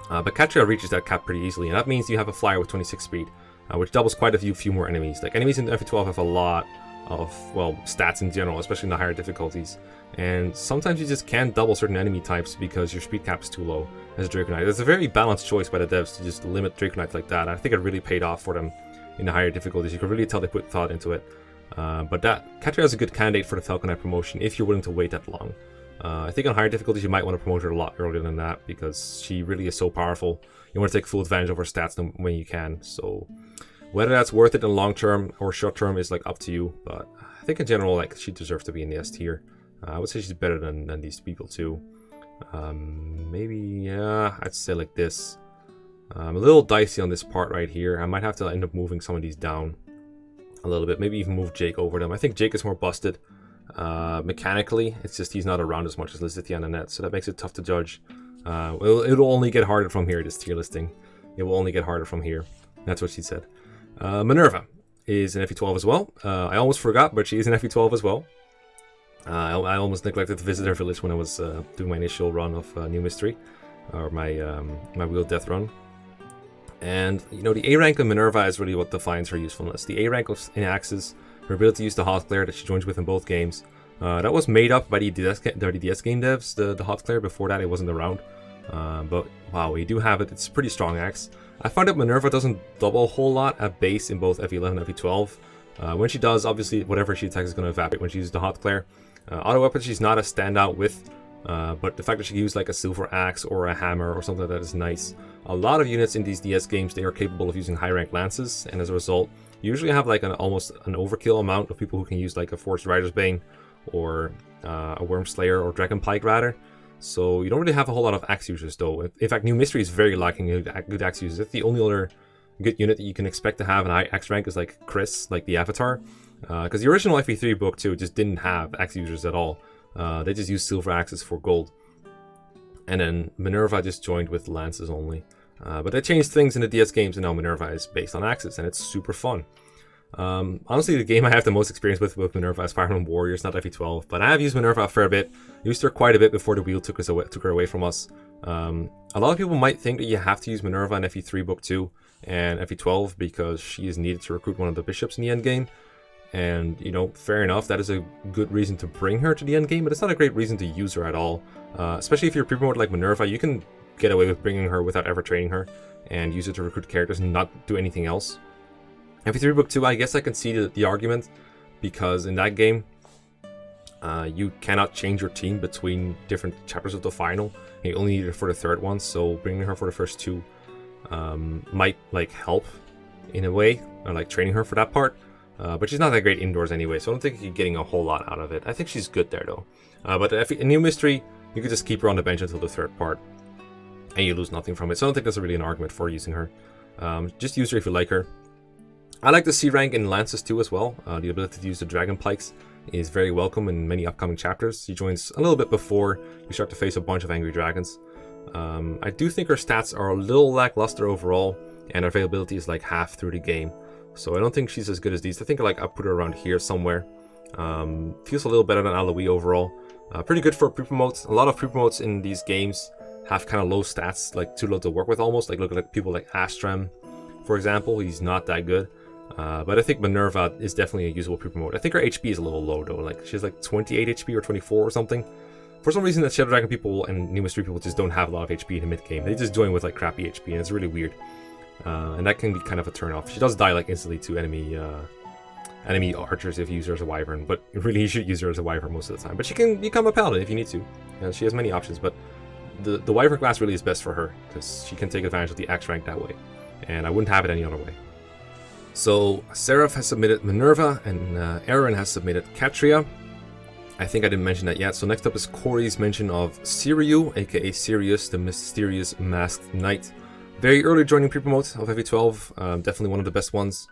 But Caitria reaches that cap pretty easily, and that means you have a flyer with 26 speed, which doubles quite a few more enemies. Like enemies in FE12 have a lot of, well, stats in general, especially in the higher difficulties. And sometimes you just can't double certain enemy types because your speed cap is too low as a Draco Knight. It's a very balanced choice by the devs to just limit Draco Knights like that. I think it really paid off for them in the higher difficulties. You can really tell they put thought into it. But Caitria is a good candidate for the Falcon Knight promotion if you're willing to wait that long. I think on higher difficulties you might want to promote her a lot earlier than that because she really is so powerful. You want to take full advantage of her stats when you can. So whether that's worth it in the long term or short term is like up to you. But I think in general, like, she deserves to be in the S tier. I would say she's better than these people too. Maybe, yeah, I'd say like this. I'm a little dicey on this part right here. I might have to end up moving some of these down a little bit. Maybe even move Jake over them. I think Jake is more busted mechanically. It's just he's not around as much as Cynthia and Annette, so that makes it tough to judge. It'll only get harder from here, this tier listing. It will only get harder from here. That's what she said. Minerva is in FE12 as well. I almost forgot, but she is in FE12 as well. I almost neglected to visit her village when I was doing my initial run of New Mystery, or my Wheel of Death run. And, you know, the A rank of Minerva is really what defines her usefulness. The A rank in Axis, her ability to use the Hot Claire that she joins with in both games, that was made up by the DS game devs, the Hot Claire. Before that, it wasn't around. But, wow, we do have it. It's a pretty strong axe. I find that Minerva doesn't double a whole lot at base in both FE11 and FE12. When she does, obviously, whatever she attacks is going to evaporate when she uses the Hot Claire. Auto weapons, she's not a standout with, but the fact that she can use like a silver axe or a hammer or something like that is nice. A lot of units in these DS games, they are capable of using high rank lances, and as a result, you usually have like almost an overkill amount of people who can use like a Forged Rider's Bane or a Worm Slayer or Dragon Pike rather. So you don't really have a whole lot of axe users though. In fact, New Mystery is very lacking in good axe users. It's the only other good unit that you can expect to have an high axe rank is like Chris, like the Avatar. Because the original FE3 book too just didn't have axe users at all. They just used silver axes for gold. And then Minerva just joined with lances only. But they changed things in the DS games, and now Minerva is based on axes, and it's super fun. Honestly, the game I have the most experience with Minerva is Fire Emblem Warriors, not FE12. But I have used Minerva a fair bit. Used her quite a bit before the wheel took her away from us. A lot of people might think that you have to use Minerva in FE3 Book 2 and FE12 because she is needed to recruit one of the bishops in the end game. And, you know, fair enough, that is a good reason to bring her to the end game, but it's not a great reason to use her at all. Especially if you're pre-promoted like Minerva, you can get away with bringing her without ever training her. and use it to recruit characters and not do anything else. MP3 Book 2, I guess I can see the argument, because in that game, you cannot change your team between different chapters of the final. You only need it for the third one, so bringing her for the first two might like help in a way, or like training her for that part. But she's not that great indoors anyway, so I don't think you're getting a whole lot out of it. I think she's good there though. But a new mystery, you could just keep her on the bench until the third part, and you lose nothing from it. So I don't think that's really an argument for using her. Just use her if you like her. I like the C rank in Lances too as well. The ability to use the Dragon Pikes is very welcome in many upcoming chapters. She joins a little bit before you start to face a bunch of angry dragons. I do think her stats are a little lackluster overall, and her availability is like half through the game. So I don't think she's as good as these. I think like I'll put her around here somewhere. Feels a little better than Eloise overall. Pretty good for pre-promotes. A lot of pre-promotes in these games have kind of low stats, like too low to work with almost. Like look at people like Astram, for example. He's not that good. But I think Minerva is definitely a usable pre-promote. I think her HP is a little low though. Like she has like 28 HP or 24 or something. For some reason, the Shadow Dragon people and New Mystery people just don't have a lot of HP in the mid game. They just join with like crappy HP, and it's really weird. And that can be kind of a turn off. She does die like instantly to enemy archers if you use her as a wyvern, but really you should use her as a wyvern most of the time. But she can become a paladin if you need to. She has many options, but the wyvern class really is best for her because she can take advantage of the axe rank that way, and I wouldn't have it any other way. So Seraph has submitted Minerva, and Aaron has submitted Caitria. I think I didn't mention that yet. So next up is Corey's mention of Siriu, aka Sirius, the mysterious masked knight. Very early joining pre-promote of FE12, definitely one of the best ones.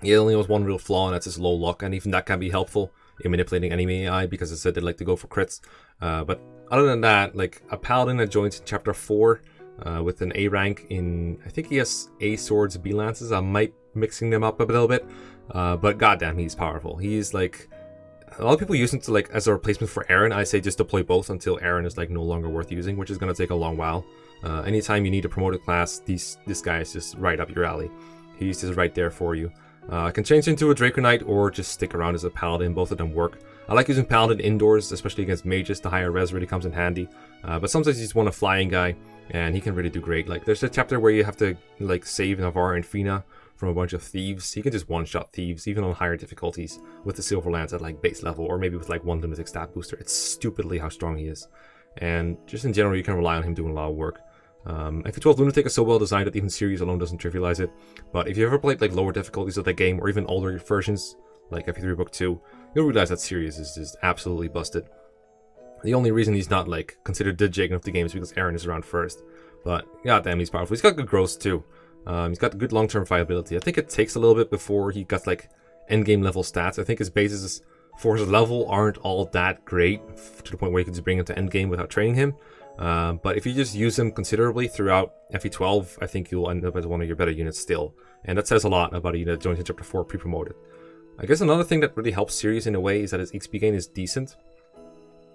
He only has one real flaw, and that's his low luck, and even that can be helpful in manipulating enemy AI, because I said they like to go for crits. But other than that, like a paladin that joins in chapter 4 with an A rank in, I think he has A swords, B lances. I might mixing them up a little bit, but goddamn, he's powerful. He's like, a lot of people use him to like as a replacement for Aaron. I say just deploy both until Aaron is like no longer worth using, which is going to take a long while. Anytime you need a promoted class, this guy is just right up your alley. He's just right there for you. I can change into a Draco Knight or just stick around as a Paladin. Both of them work. I like using Paladin indoors, especially against mages. The higher res really comes in handy. But sometimes you just want a flying guy, and he can really do great. Like there's a chapter where you have to like save Navarre and Fina from a bunch of thieves. He can just one-shot thieves, even on higher difficulties, with the Silver Lance at like base level, or maybe with like one lunatic stat booster. It's stupidly how strong he is. And just in general, you can rely on him doing a lot of work. FE12 Lunatic is so well designed that even series alone doesn't trivialize it. But if you ever played like lower difficulties of the game, or even older versions, like FE3 Book 2, you'll realize that Sirius is just absolutely busted. The only reason he's not like considered the Jiggin of the game is because Aaron is around first. But goddamn, he's powerful. He's got good growth too. He's got good long-term viability. I think it takes a little bit before he got like endgame level stats. I think his bases for his level aren't all that great, to the point where you can just bring him to endgame without training him. But if you just use him considerably throughout FE12, I think you'll end up as one of your better units still. And that says a lot about a unit that joins in Chapter 4 pre-promoted. I guess another thing that really helps Sirius in a way is that his XP gain is decent.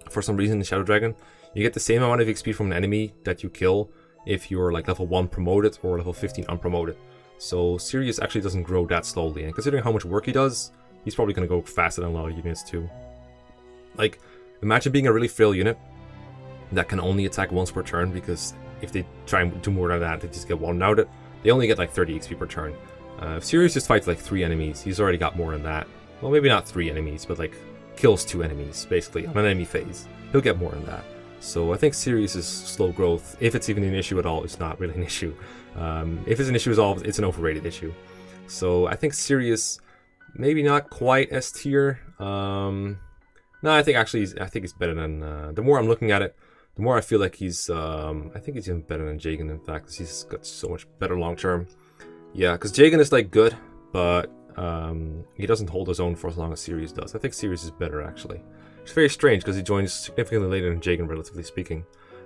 For some reason in Shadow Dragon, you get the same amount of XP from an enemy that you kill if you're like level 1 promoted or level 15 unpromoted. So Sirius actually doesn't grow that slowly, and considering how much work he does, he's probably going to go faster than a lot of units too. Like, imagine being a really frail unit that can only attack once per turn, because if they try and do more than that, they just get one-outed. They only get like 30 XP per turn. If Sirius just fights like 3 enemies, he's already got more than that. Well, maybe not 3 enemies, but like kills 2 enemies, basically, on an enemy phase. He'll get more than that. So I think Sirius's slow growth, if it's even an issue at all, is not really an issue. If it's an issue at all, it's an overrated issue. So I think Sirius, maybe not quite S tier. No, I think actually, I think he's better than, the more I'm looking at it, the more I feel like he's, I think he's even better than Jiggin, in fact, because he's got so much better long term. Yeah, because Jiggin is like good, but he doesn't hold his own for as long as Sirius does. I think Sirius is better, actually. It's very strange because he joins significantly later than Jiggin, relatively speaking.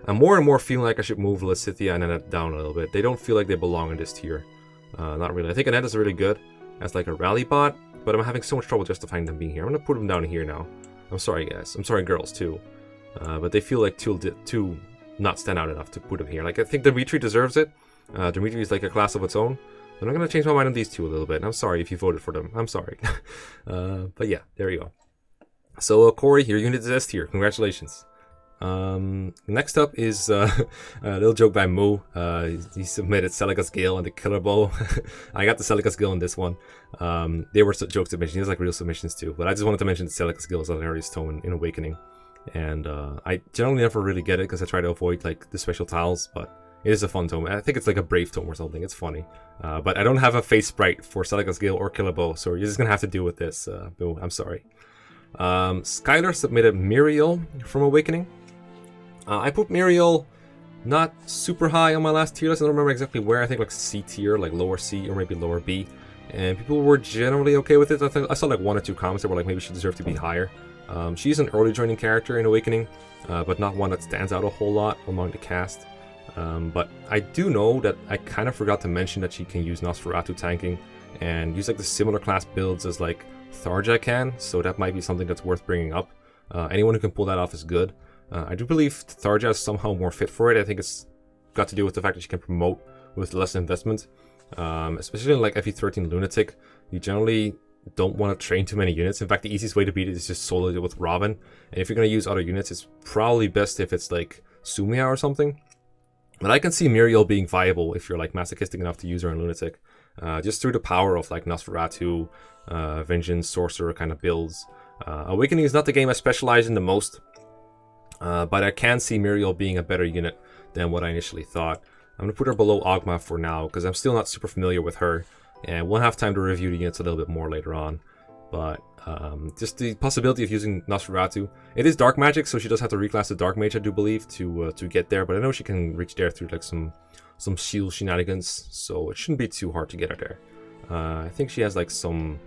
I'm more and more feeling like I should move Cynthia and Annette down a little bit. They don't feel like they belong in this tier. Not really. I think Annette is really good as like a rally bot, but I'm having so much trouble justifying them being here. I'm going to put them down here now. I'm sorry, guys. I'm sorry, girls, too. But they feel like too not stand out enough to put them here. Like, I think Dimitri deserves it. Dimitri is like a class of its own. But I'm going to change my mind on these two a little bit. And I'm sorry if you voted for them. I'm sorry. But yeah, there you go. So, Corey, your unit is S tier. Congratulations. Next up is a little joke by Mo. He submitted Celica's Gale and the Killer Bow. I got the Celica's Gale in this one. They were joke submissions. He has like real submissions too. But I just wanted to mention that Celica's Gale is a hilarious tome in Awakening. And I generally never really get it because I try to avoid like the special tiles. But it is a fun tome. I think it's like a Brave tome or something. It's funny. But I don't have a face sprite for Celica's Gale or Killer Bow. So you're just going to have to deal with this. Boo, I'm sorry. Skylar submitted Muriel from Awakening. I put Muriel not super high on my last tier list. I don't remember exactly where. I think like C tier, like lower C or maybe lower B. And people were generally okay with it. I saw like 1 or 2 comments that were like maybe she deserved to be higher. She's an early joining character in Awakening, but not one that stands out a whole lot among the cast. But I do know that I kind of forgot to mention that she can use Nosferatu tanking and use like the similar class builds as like Tharja can. So that might be something that's worth bringing up. Anyone who can pull that off is good. I do believe Tharja is somehow more fit for it. I think it's got to do with the fact that she can promote with less investment. Especially in like FE13 Lunatic, you generally don't want to train too many units. In fact, the easiest way to beat it is just solo it with Robin. And if you're going to use other units, it's probably best if it's like Sumia or something. But I can see Muriel being viable if you're like masochistic enough to use her in Lunatic. Just through the power of like Nosferatu, Vengeance, Sorcerer kind of builds. Awakening is not the game I specialize in the most. But I can see Muriel being a better unit than what I initially thought. I'm going to put her below Achma for now, because I'm still not super familiar with her. And we'll have time to review the units a little bit more later on. But just the possibility of using Nosferatu. It is Dark Magic, so she does have to reclass to Dark Mage, I do believe, to get there. But I know she can reach there through like some shield shenanigans, so it shouldn't be too hard to get her there. I think she has like some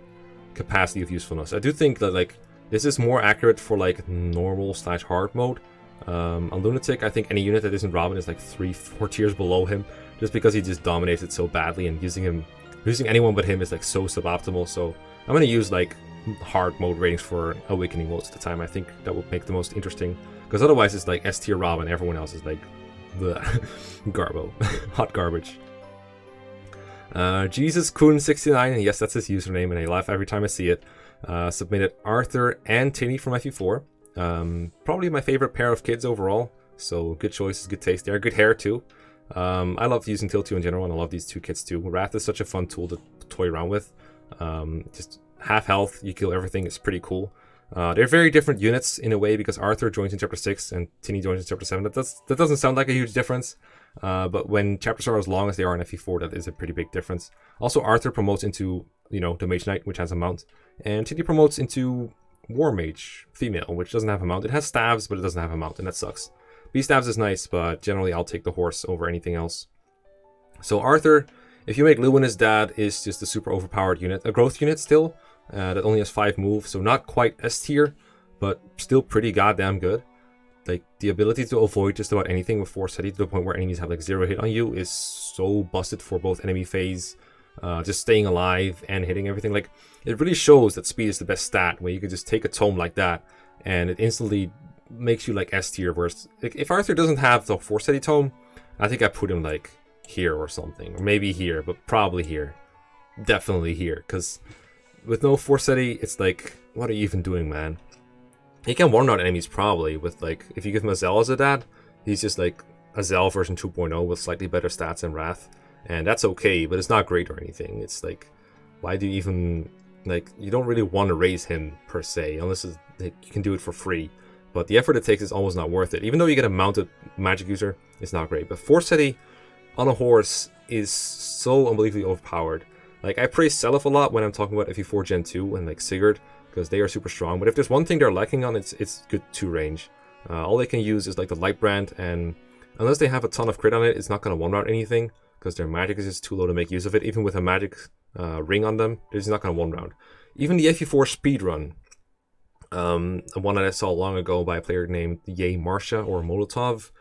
capacity of usefulness. I do think that like this is more accurate for like normal/hard mode. On Lunatic, I think any unit that isn't Robin is like 3-4 tiers below him, just because he just dominates it so badly, and using anyone but him is like so suboptimal. So I'm gonna use like hard mode ratings for Awakening most of the time. I think that would make the most interesting, because otherwise it's like S tier Robin, everyone else is like the garbo, hot garbage. Jesus Kun 69, yes, that's his username, and I laugh every time I see it. Submitted Arthur and Tinny from FE4. Probably my favorite pair of kids overall, so good choices, good taste there, good hair too. I love using Tiltu in general, and I love these two kits too. Wrath is such a fun tool to toy around with. Just half health, you kill everything, it's pretty cool. They're very different units in a way, because Arthur joins in Chapter 6 and Tinny joins in Chapter 7. That doesn't sound like a huge difference, but when chapters are as long as they are in FE4, that is a pretty big difference. Also, Arthur promotes into, the Mage Knight, which has a mount, and Tinny promotes into War Mage, female, which doesn't have a mount. It has staves, but it doesn't have a mount, and that sucks. B-staves is nice, but generally I'll take the horse over anything else. So Arthur, if you make Lewin his dad, is just a super overpowered unit. A growth unit still, that only has 5 moves, so not quite S tier, but still pretty goddamn good. Like, the ability to avoid just about anything with Force Heady to the point where enemies have like 0 hit on you is so busted for both enemy phase, just staying alive and hitting everything. Like, it really shows that speed is the best stat, where you could just take a tome like that and it instantly makes you like S tier. Whereas like, if Arthur doesn't have the Force Heady tome, I think I put him like here or something, or maybe here, but probably here, definitely here, because with no Force Heady, it's like, what are you even doing, man? He can one-shot enemies probably with like, if you give him Azel as a dad, he's just like Azel version 2.0 with slightly better stats than Wrath, and that's okay, but it's not great or anything. It's like, why do you even, like, you don't really want to raise him per se, unless it's, like, you can do it for free. But the effort it takes is almost not worth it. Even though you get a mounted magic user, it's not great. But Force Heady on a horse is so unbelievably overpowered. Like, I praise Seliph a lot when I'm talking about FE4 Gen 2 and like Sigurd, because they are super strong. But if there's one thing they're lacking on, it's good 2 range. All they can use is like the Light Brand, and unless they have a ton of crit on it, it's not going to one-route anything, because their magic is just too low to make use of it. Even with a magic ring on them, it's not going to one-round. Even the FE4 speedrun, one that I saw long ago by a player named Yay Marsha or Molotov,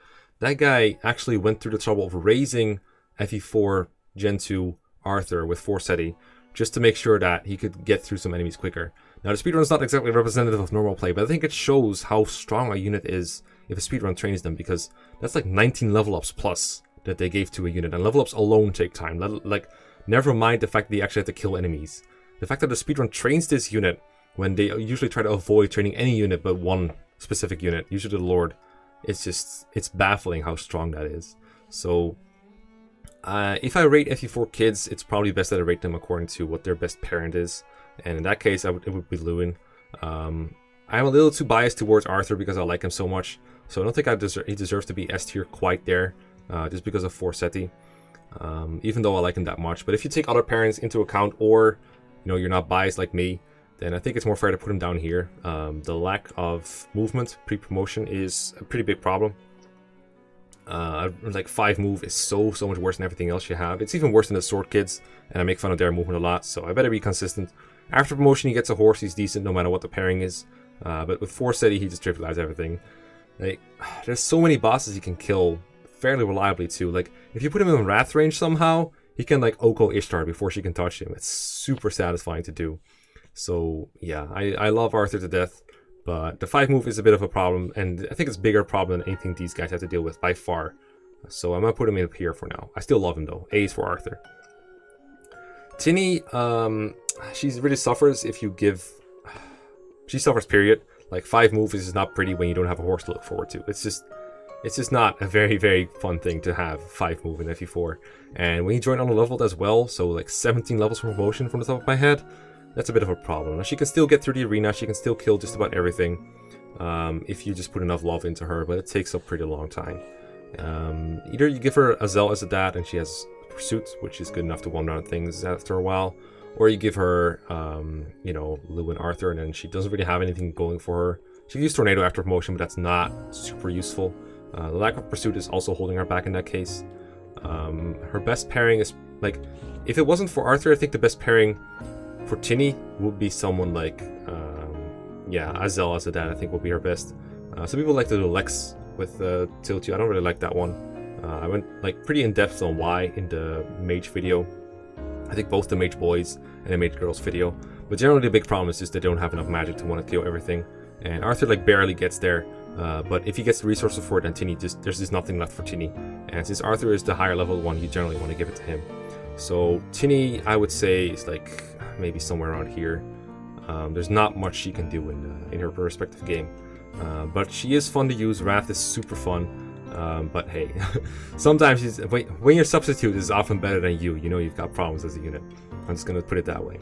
that guy actually went through the trouble of raising FE4 Gen 2 Arthur with Force Heady just to make sure that he could get through some enemies quicker. Now, the speedrun is not exactly representative of normal play, but I think it shows how strong a unit is if a speedrun trains them, because that's like 19 level ups plus that they gave to a unit, and level ups alone take time. Like, never mind the fact that they actually have to kill enemies. The fact that the speedrun trains this unit when they usually try to avoid training any unit but one specific unit, usually the Lord, it's baffling how strong that is. So if I rate FE4 kids, it's probably best that I rate them according to what their best parent is. And in that case, it would be Lewin. I'm a little too biased towards Arthur because I like him so much. So I don't think he deserves to be S tier quite there, just because of Forseti. Even though I like him that much. But if you take other parents into account, or you're not biased like me, then I think it's more fair to put him down here. The lack of movement pre-promotion is a pretty big problem. Like 5 move is so much worse than everything else you have. It's even worse than the sword kids, and I make fun of their movement a lot, so I better be consistent. After promotion, he gets a horse. He's decent no matter what the pairing is. But with Forseti, he just trivializes everything. Like, there's so many bosses he can kill fairly reliably too. Like, if you put him in Wrath range somehow, he can like Oko Ishtar before she can touch him. It's super satisfying to do. So yeah, I love Arthur to death, but the 5 move is a bit of a problem, and I think it's a bigger problem than anything these guys have to deal with by far. So I'm gonna put him in here for now. I still love him though. A's for Arthur. Tinny, she really suffers if you give... She suffers, period. Like, 5 moves is not pretty when you don't have a horse to look forward to. It's just not a very, very fun thing to have 5 move in FE4. And when you join on a level as well, so like 17 levels from promotion from the top of my head, that's a bit of a problem. Now, she can still get through the arena, she can still kill just about everything, if you just put enough love into her, but it takes a pretty long time. Either you give her Azel as a dad and she has Pursuit, which is good enough to one-round things after a while, or you give her, Lou and Arthur, and then she doesn't really have anything going for her. She can use Tornado after promotion, but that's not super useful. The lack of Pursuit is also holding her back in that case. Her best pairing is, like, if it wasn't for Arthur, I think the best pairing for Tinny would be someone like, Azel as a dad, I think would be her best. Some people like to do Lex with Cynthia. I don't really like that one. I went like pretty in depth on why in the mage video. I think both the mage boys and the mage girls video. But generally the big problem is just they don't have enough magic to want to kill everything. And Arthur like barely gets there. But if he gets the resources for it, then Tinny there's just nothing left for Tinny. And since Arthur is the higher level one, you generally want to give it to him. So Tinny, I would say, is like maybe somewhere around here. There's not much she can do in her respective game. But she is fun to use. Wrath is super fun. But hey, sometimes when your substitute is often better than you've got problems as a unit. I'm just gonna put it that way.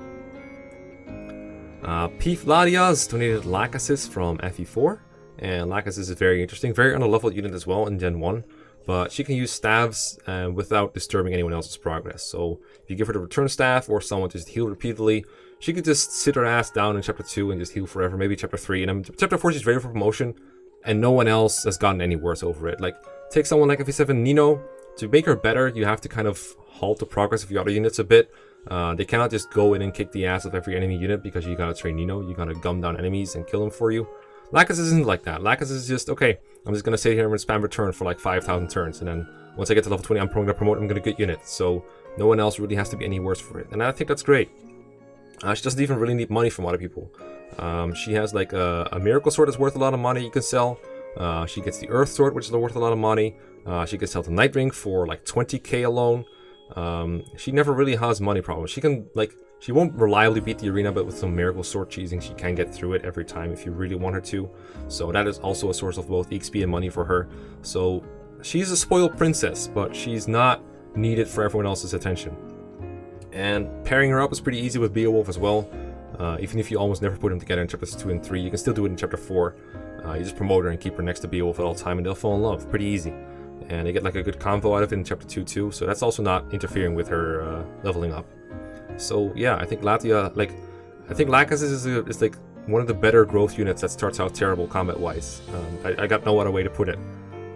Pif Ladias donated Lachesis from FE4, and Lachesis is very interesting, very underleveled unit as well in Gen 1, but she can use staves without disturbing anyone else's progress. So if you give her the return staff or someone to just heal repeatedly, she could just sit her ass down in Chapter 2 and just heal forever, maybe Chapter 3, and then Chapter 4 she's ready for promotion, and no one else has gotten any worse over it. Like, take someone like FE7 Nino. To make her better, you have to kind of halt the progress of your other units a bit. They cannot just go in and kick the ass of every enemy unit because you gotta train Nino. You gotta gum down enemies and kill them for you. Lachesis isn't like that. Lachesis is just, okay, I'm just gonna sit here and spam return for like 5,000 turns, and then once I get to level 20, I'm gonna promote, I'm gonna get units. So no one else really has to be any worse for it. And I think that's great. She doesn't even really need money from other people. She has like a miracle sword that's worth a lot of money you can sell. She gets the earth sword, which is worth a lot of money. She can sell the night ring for like 20k alone. She never really has money problems. She won't reliably beat the arena, but with some miracle sword cheesing, she can get through it every time if you really want her to. So that is also a source of both XP and money for her. So she's a spoiled princess, but she's not needed for everyone else's attention. And pairing her up is pretty easy with Beowulf as well. Even if you almost never put them together in chapters 2 and 3, you can still do it in chapter 4. You just promote her and keep her next to Beowulf at all time, and they'll fall in love. Pretty easy. And they get like a good convo out of it in chapter 2 too, so that's also not interfering with her leveling up. So yeah, I think Lachesis is like one of the better growth units that starts out terrible combat-wise. I got no other way to put it.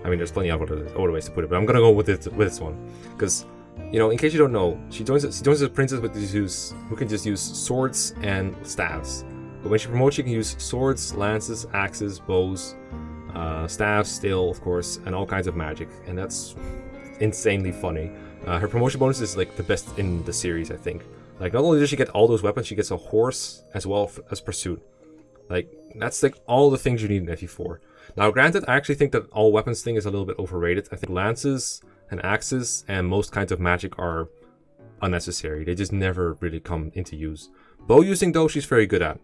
I mean, there's plenty of other ways to put it, but I'm gonna go with this one because, in case you don't know, she joins as a princess who can just use swords and staves. But when she promotes, she can use swords, lances, axes, bows, staves, still, of course, and all kinds of magic, and that's insanely funny. Her promotion bonus is like the best in the series, I think. Like, not only does she get all those weapons, she gets a horse as well as pursuit. Like, that's like all the things you need in FE4. Now, granted, I actually think that all weapons thing is a little bit overrated. I think lances and axes and most kinds of magic are unnecessary. They just never really come into use. Bow using, though, she's very good at.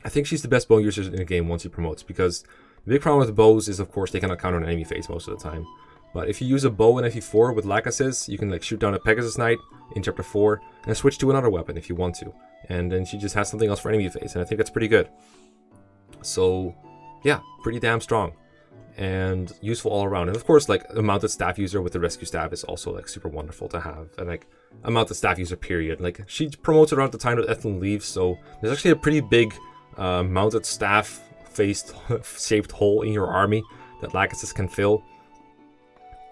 I think she's the best bow user in the game once he promotes, because The big problem with bows is, of course, they cannot counter an enemy phase most of the time. But if you use a bow in FE4 with Lachesis, you can like shoot down a Pegasus Knight in Chapter 4 and switch to another weapon if you want to. And then she just has something else for enemy phase, and I think that's pretty good. So, yeah, pretty damn strong. And useful all around. And of course, like, a mounted staff user with the rescue staff is also like super wonderful to have. And like, a mounted staff user period. Like, she promotes around the time that Ethlyn leaves, so there's actually a pretty big mounted staff faced shaped hole in your army that Lachesis can fill.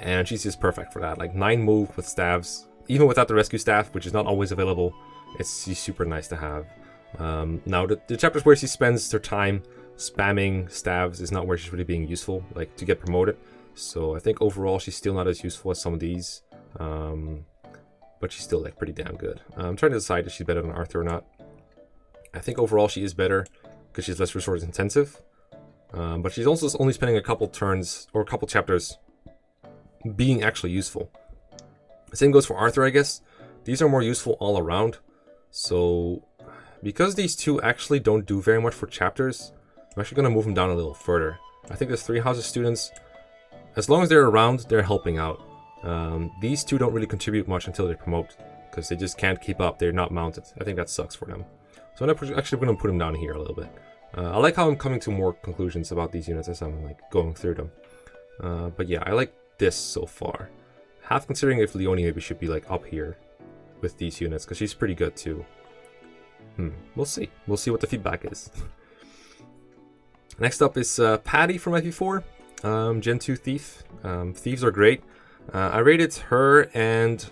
And she's just perfect for that. Like 9 move with staves, even without the rescue staff, which is not always available. She's super nice to have. Now the chapters where she spends her time spamming staves is not where she's really being useful, like to get promoted. So I think overall she's still not as useful as some of these, but she's still like pretty damn good. I'm trying to decide if she's better than Arthur or not. I think overall she is better because she's less resource intensive, but she's also only spending a couple turns or a couple chapters being actually useful. The same goes for Arthur, I guess. These are more useful all around. So because these two actually don't do very much for chapters, I'm actually going to move them down a little further. I think there's 3 houses students. As long as they're around, they're helping out. These two don't really contribute much until they promote, because they just can't keep up. They're not mounted. I think that sucks for them. So I'm actually going to put them down here a little bit. I like how I'm coming to more conclusions about these units as I'm like going through them. But yeah, I like this so far. Half considering if Leonie maybe should be like up here with these units, because she's pretty good too. We'll see. We'll see what the feedback is. Next up is Patty from FE4, Gen 2 Thief. Thieves are great. I rated her and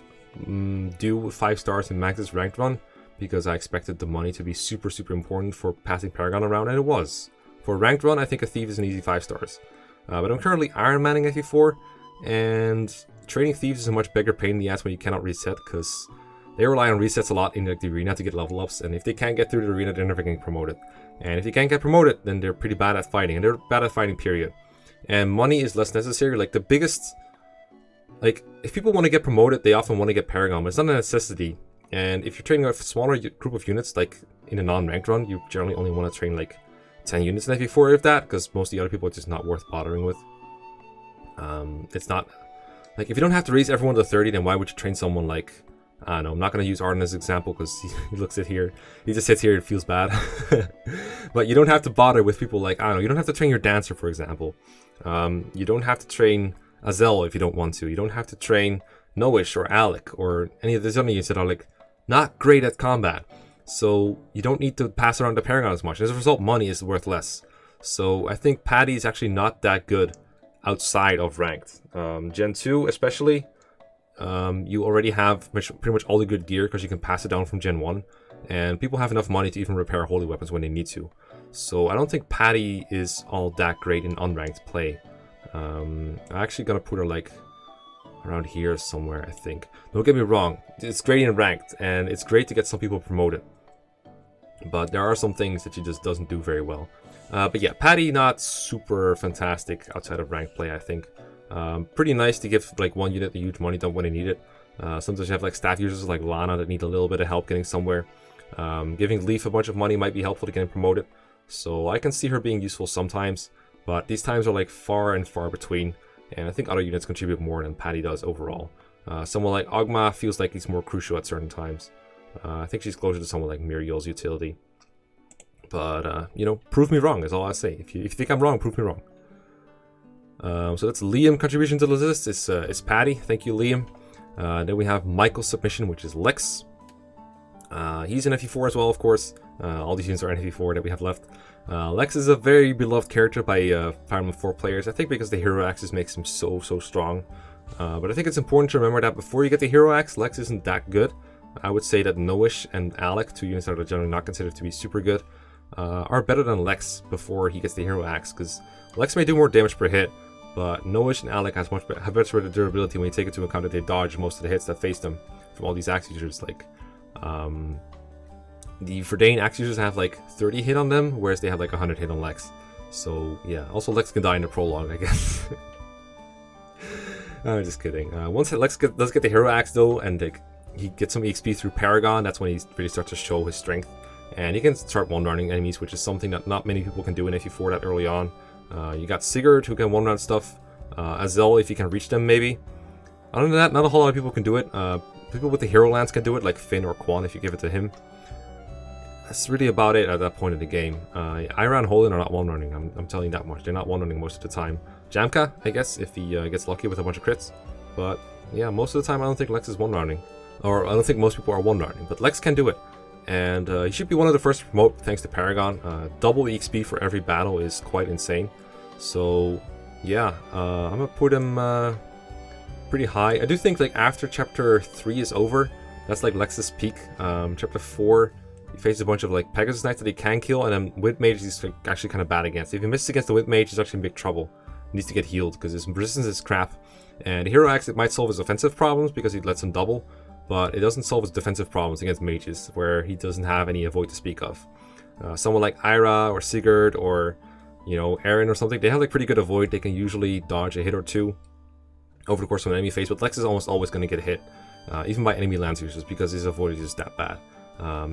Do 5 stars in Max's ranked run because I expected the money to be super important for passing Paragon around, and it was. For a ranked run, I think a Thief is an easy 5 stars. But I'm currently Iron Manning FE4, and training Thieves is a much bigger pain in the ass when you cannot reset, because they rely on resets a lot in like, the arena to get level ups, and if they can't get through the arena, they're never getting promoted. And if you can't get promoted, then they're pretty bad at fighting, and they're bad at fighting, period. And money is less necessary. Like, the biggest... Like, if people want to get promoted, they often want to get Paragon, but it's not a necessity. And if you're training a smaller group of units, like in a non-ranked run, you generally only want to train like 10 units in FE4, if that, because most of the other people are just not worth bothering with. It's not... Like, if you don't have to raise everyone to 30, then why would you train someone like... I don't know, I'm not going to use Arden as an example because he looks at here. He just sits here and feels bad. But you don't have to bother with people like, I don't know, you don't have to train your Dancer, for example. You don't have to train Azel if you don't want to. You don't have to train Noish or Alec or any of these other units that are like not great at combat. So you don't need to pass around the Paragon as much. As a result, money is worth less. So I think Patty is actually not that good outside of ranked. Gen 2 especially, you already have pretty much all the good gear because you can pass it down from Gen 1. And people have enough money to even repair holy weapons when they need to. So I don't think Patty is all that great in unranked play. I'm actually gonna put her like around here somewhere, I think. Don't get me wrong, it's great in ranked, and it's great to get some people promoted. But there are some things that she just doesn't do very well. But yeah, Patty not super fantastic outside of ranked play, I think. Pretty nice to give like one unit a huge money dump when they need it. Sometimes you have like staff users like Lana that need a little bit of help getting somewhere. Giving Leaf a bunch of money might be helpful to getting promoted. So I can see her being useful sometimes, but these times are like far and far between. And I think other units contribute more than Patty does overall. Someone like Achma feels like he's more crucial at certain times. I think she's closer to someone like Muriel's utility. But, you know, prove me wrong is all I say. If you think I'm wrong, prove me wrong. So that's Liam contribution to the list. It's Patty. Thank you, Liam. Then we have Michael's submission, which is Lex. He's in FE4 as well, of course. All these units are in FE4 that we have left. Lex is a very beloved character by Fire Emblem 4 players. I think because the hero axis makes him so strong. But I think it's important to remember that before you get the hero axe, Lex isn't that good. I would say that Noish and Alec, 2 units that are generally not considered to be super good, are better than Lex before he gets the hero axe, because Lex may do more damage per hit, but Noish and Alec have much better durability when you take into account that they dodge most of the hits that face them from all these axe users. Like the Verdane axe users have like 30 hit on them, whereas they have like 100 hit on Lex. So yeah, also Lex can die in the prologue, I guess. I'm just kidding. Once Lex does get the hero axe though, and like he gets some EXP through Paragon, that's when he really starts to show his strength. And he can start one-running enemies, which is something that not many people can do in FE4 that early on. You got Sigurd, who can one-round stuff. Azel, if you can reach them, maybe. Other than that, not a whole lot of people can do it. People with the hero lance can do it, like Finn or Quan, if you give it to him. That's really about it at that point of the game. Ira and Holden are not one-running, I'm telling you that much. They're not one-running most of the time. Jamka, I guess, if he gets lucky with a bunch of crits. But yeah, most of the time I don't think Lex is one-running. Or I don't think most people are one-running, but Lex can do it. And he should be one of the first to promote thanks to Paragon. Double EXP for every battle is quite insane. So yeah, I'm gonna put him pretty high. I do think like after chapter 3 is over, that's like Lex's peak. Chapter 4, he faces a bunch of like Pegasus Knights that he can kill, and then Wind Mage he's like, actually kind of bad against. If he misses against the Wind Mage, he's actually in big trouble. He needs to get healed because his resistance is crap. And Hero Axe, it might solve his offensive problems because he lets him double, but it doesn't solve his defensive problems against mages, where he doesn't have any avoid to speak of. Someone like Ira or Sigurd or, you know, Aaron or something, they have like pretty good avoid. They can usually dodge a hit or two over the course of an enemy phase, but Lex is almost always going to get hit, even by enemy lance users, because his avoid is just that bad.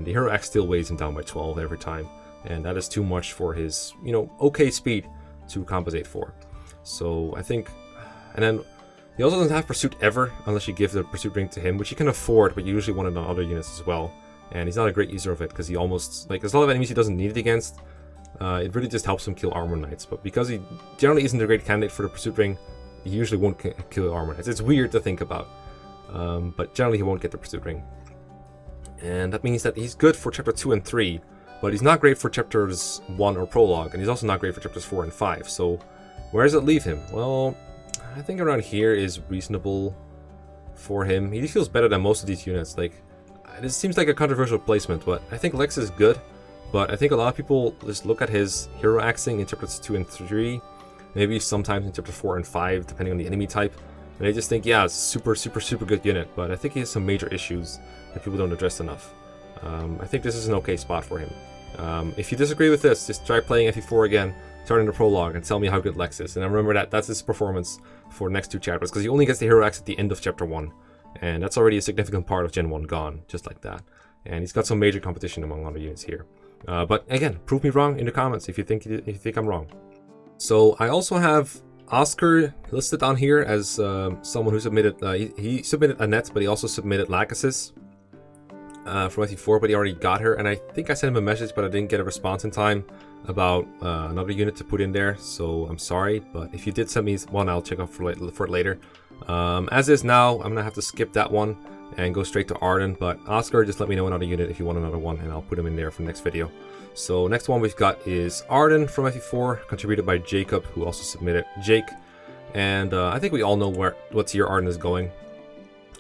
The Hero Axe still weighs him down by 12 every time, and that is too much for his, you know, okay speed to compensate for. So I think, and then he also doesn't have Pursuit ever, unless you give the Pursuit ring to him, which you can afford, but you usually want it on other units as well. And he's not a great user of it, because he almost, like, there's a lot of enemies he doesn't need it against. It really just helps him kill Armor Knights, but because he generally isn't a great candidate for the Pursuit ring, he usually won't kill Armor Knights. It's weird to think about, but generally he won't get the Pursuit ring. And that means that he's good for chapter 2 and 3, but he's not great for chapters 1 or Prologue, and he's also not great for chapters 4 and 5. So where does it leave him? Well, I think around here is reasonable for him. He feels better than most of these units. Like, this seems like a controversial placement, but I think Lex is good. But I think a lot of people just look at his hero axing in chapters 2 and 3, maybe sometimes in chapter 4 and 5, depending on the enemy type, and they just think, yeah, it's super good unit. But I think he has some major issues that people don't address enough. I think this is an okay spot for him. If you disagree with this, just try playing FE4 again, start in the prologue, and tell me how good Lex is. And I remember that that's his performance for the next 2 chapters, because he only gets the hero axe at the end of chapter 1, and that's already a significant part of Gen 1 gone, just like that. And he's got some major competition among other units here. But again, prove me wrong in the comments if you think I'm wrong. So I also have Oscar listed on here as someone who submitted. He submitted Annette, but he also submitted Lachesis from FE4, but he already got her. And I think I sent him a message, but I didn't get a response in time about another unit to put in there. So I'm sorry, but if you did send me one, I'll check out for it later. As is now, I'm gonna have to skip that one and go straight to Arden, but Oscar, just let me know another unit if you want another one, and I'll put him in there for the next video. So next one we've got is Arden from FE4, contributed by Jacob, who also submitted Jake. And I think we all know what tier Arden is going.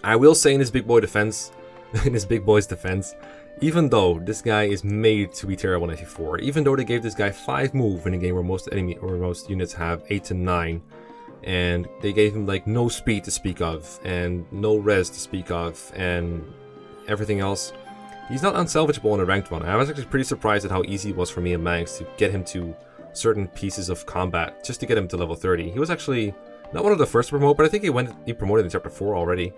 I will say in his big boy's defense, even though this guy is made to be terrible in FE4, even though they gave this guy 5 move in a game where most units have 8 to 9, and they gave him like no speed to speak of and no res to speak of and everything else, he's not unsalvageable in a ranked one. I was actually pretty surprised at how easy it was for me and Manx to get him to certain pieces of combat just to get him to level 30. He was actually not one of the first to promote, but I think he promoted in chapter 4 already.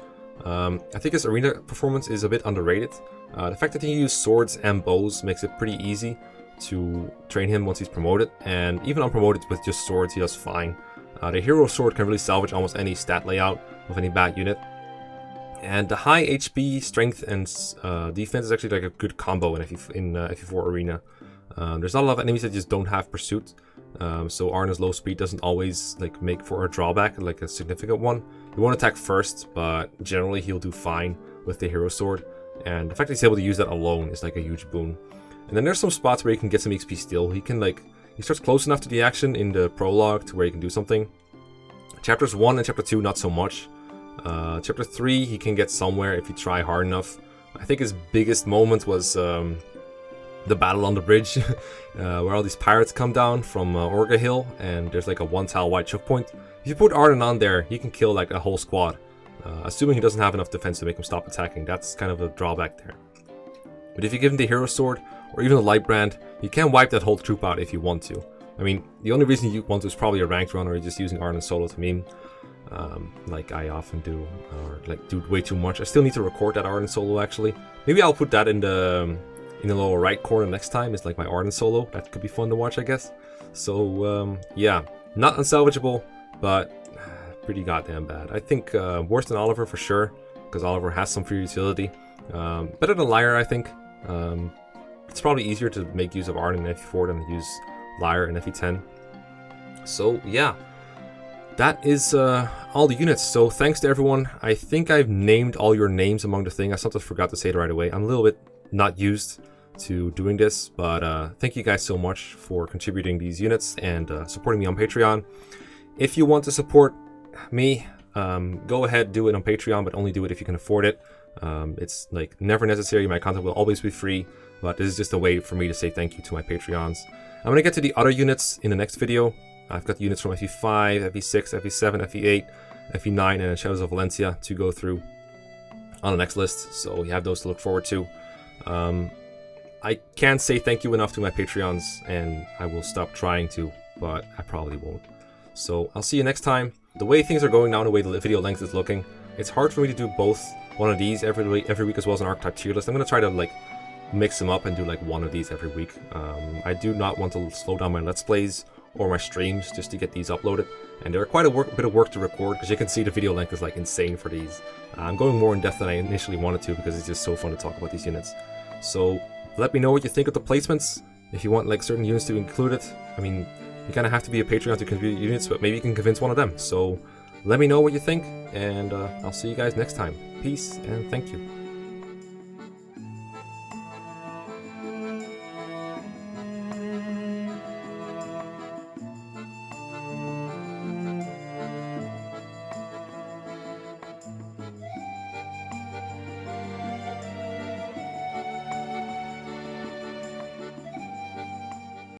I think his arena performance is a bit underrated. The fact that he used swords and bows makes it pretty easy to train him once he's promoted, and even unpromoted with just swords he does fine. The hero sword can really salvage almost any stat layout of any bad unit. And the high HP, strength, and defense is actually like a good combo in FE4 arena. There's not a lot of enemies that just don't have pursuit. So Arna's low speed doesn't always like make for a drawback, like a significant one. He won't attack first, but generally he'll do fine with the hero sword. And the fact that he's able to use that alone is like a huge boon. And then there's some spots where he can get some XP still. He starts close enough to the action in the prologue to where he can do something. Chapters 1 and chapter 2, not so much. Chapter 3, he can get somewhere if you try hard enough. I think his biggest moment was the battle on the bridge, where all these pirates come down from Orga Hill, and there's like a 1-tile wide choke point. If you put Arden on there, he can kill like a whole squad. Assuming he doesn't have enough defense to make him stop attacking, that's kind of a drawback there. But if you give him the hero sword, or even a light brand, you can wipe that whole troop out if you want to. I mean, the only reason you want to is probably a ranked run, or you're just using Arden solo to meme, like I often do, or like do way too much. I still need to record that Arden solo actually. Maybe I'll put that in the in the lower right corner next time is like my Arden solo. That could be fun to watch, I guess. So yeah, not unsalvageable, but pretty goddamn bad. I think worse than Oliver for sure, because Oliver has some free utility. Better than Lyre, I think. It's probably easier to make use of Arden in FE4 than to use Lyre in FE10. So yeah, that is all the units. So thanks to everyone. I think I've named all your names among the thing. I sometimes forgot to say it right away. I'm a little bit not used to doing this, but thank you guys so much for contributing these units and supporting me on Patreon. If you want to support me, go ahead, do it on Patreon, but only do it if you can afford it. It's like never necessary. My content will always be free, but this is just a way for me to say thank you to my Patreons. I'm gonna get to the other units in the next video. I've got the units from FE5, FE6, FE7, FE8, FE9, and Shadows of Valencia to go through on the next list, so you have those to look forward to. I can't say thank you enough to my Patreons, and I will stop trying to, but I probably won't. So I'll see you next time. The way things are going now, the way the video length is looking, it's hard for me to do both one of these every week as well as an archetype tier list. I'm going to try to like mix them up and do like one of these every week. I do not want to slow down my Let's Plays or my streams just to get these uploaded, and they're quite a bit of work to record, because you can see the video length is like insane for these. I'm going more in depth than I initially wanted to, because it's just so fun to talk about these units. So let me know what you think of the placements. If you want like certain units to include it, I mean, you kind of have to be a Patreon to contribute units, but maybe you can convince one of them. So let me know what you think, and I'll see you guys next time. Peace and thank you.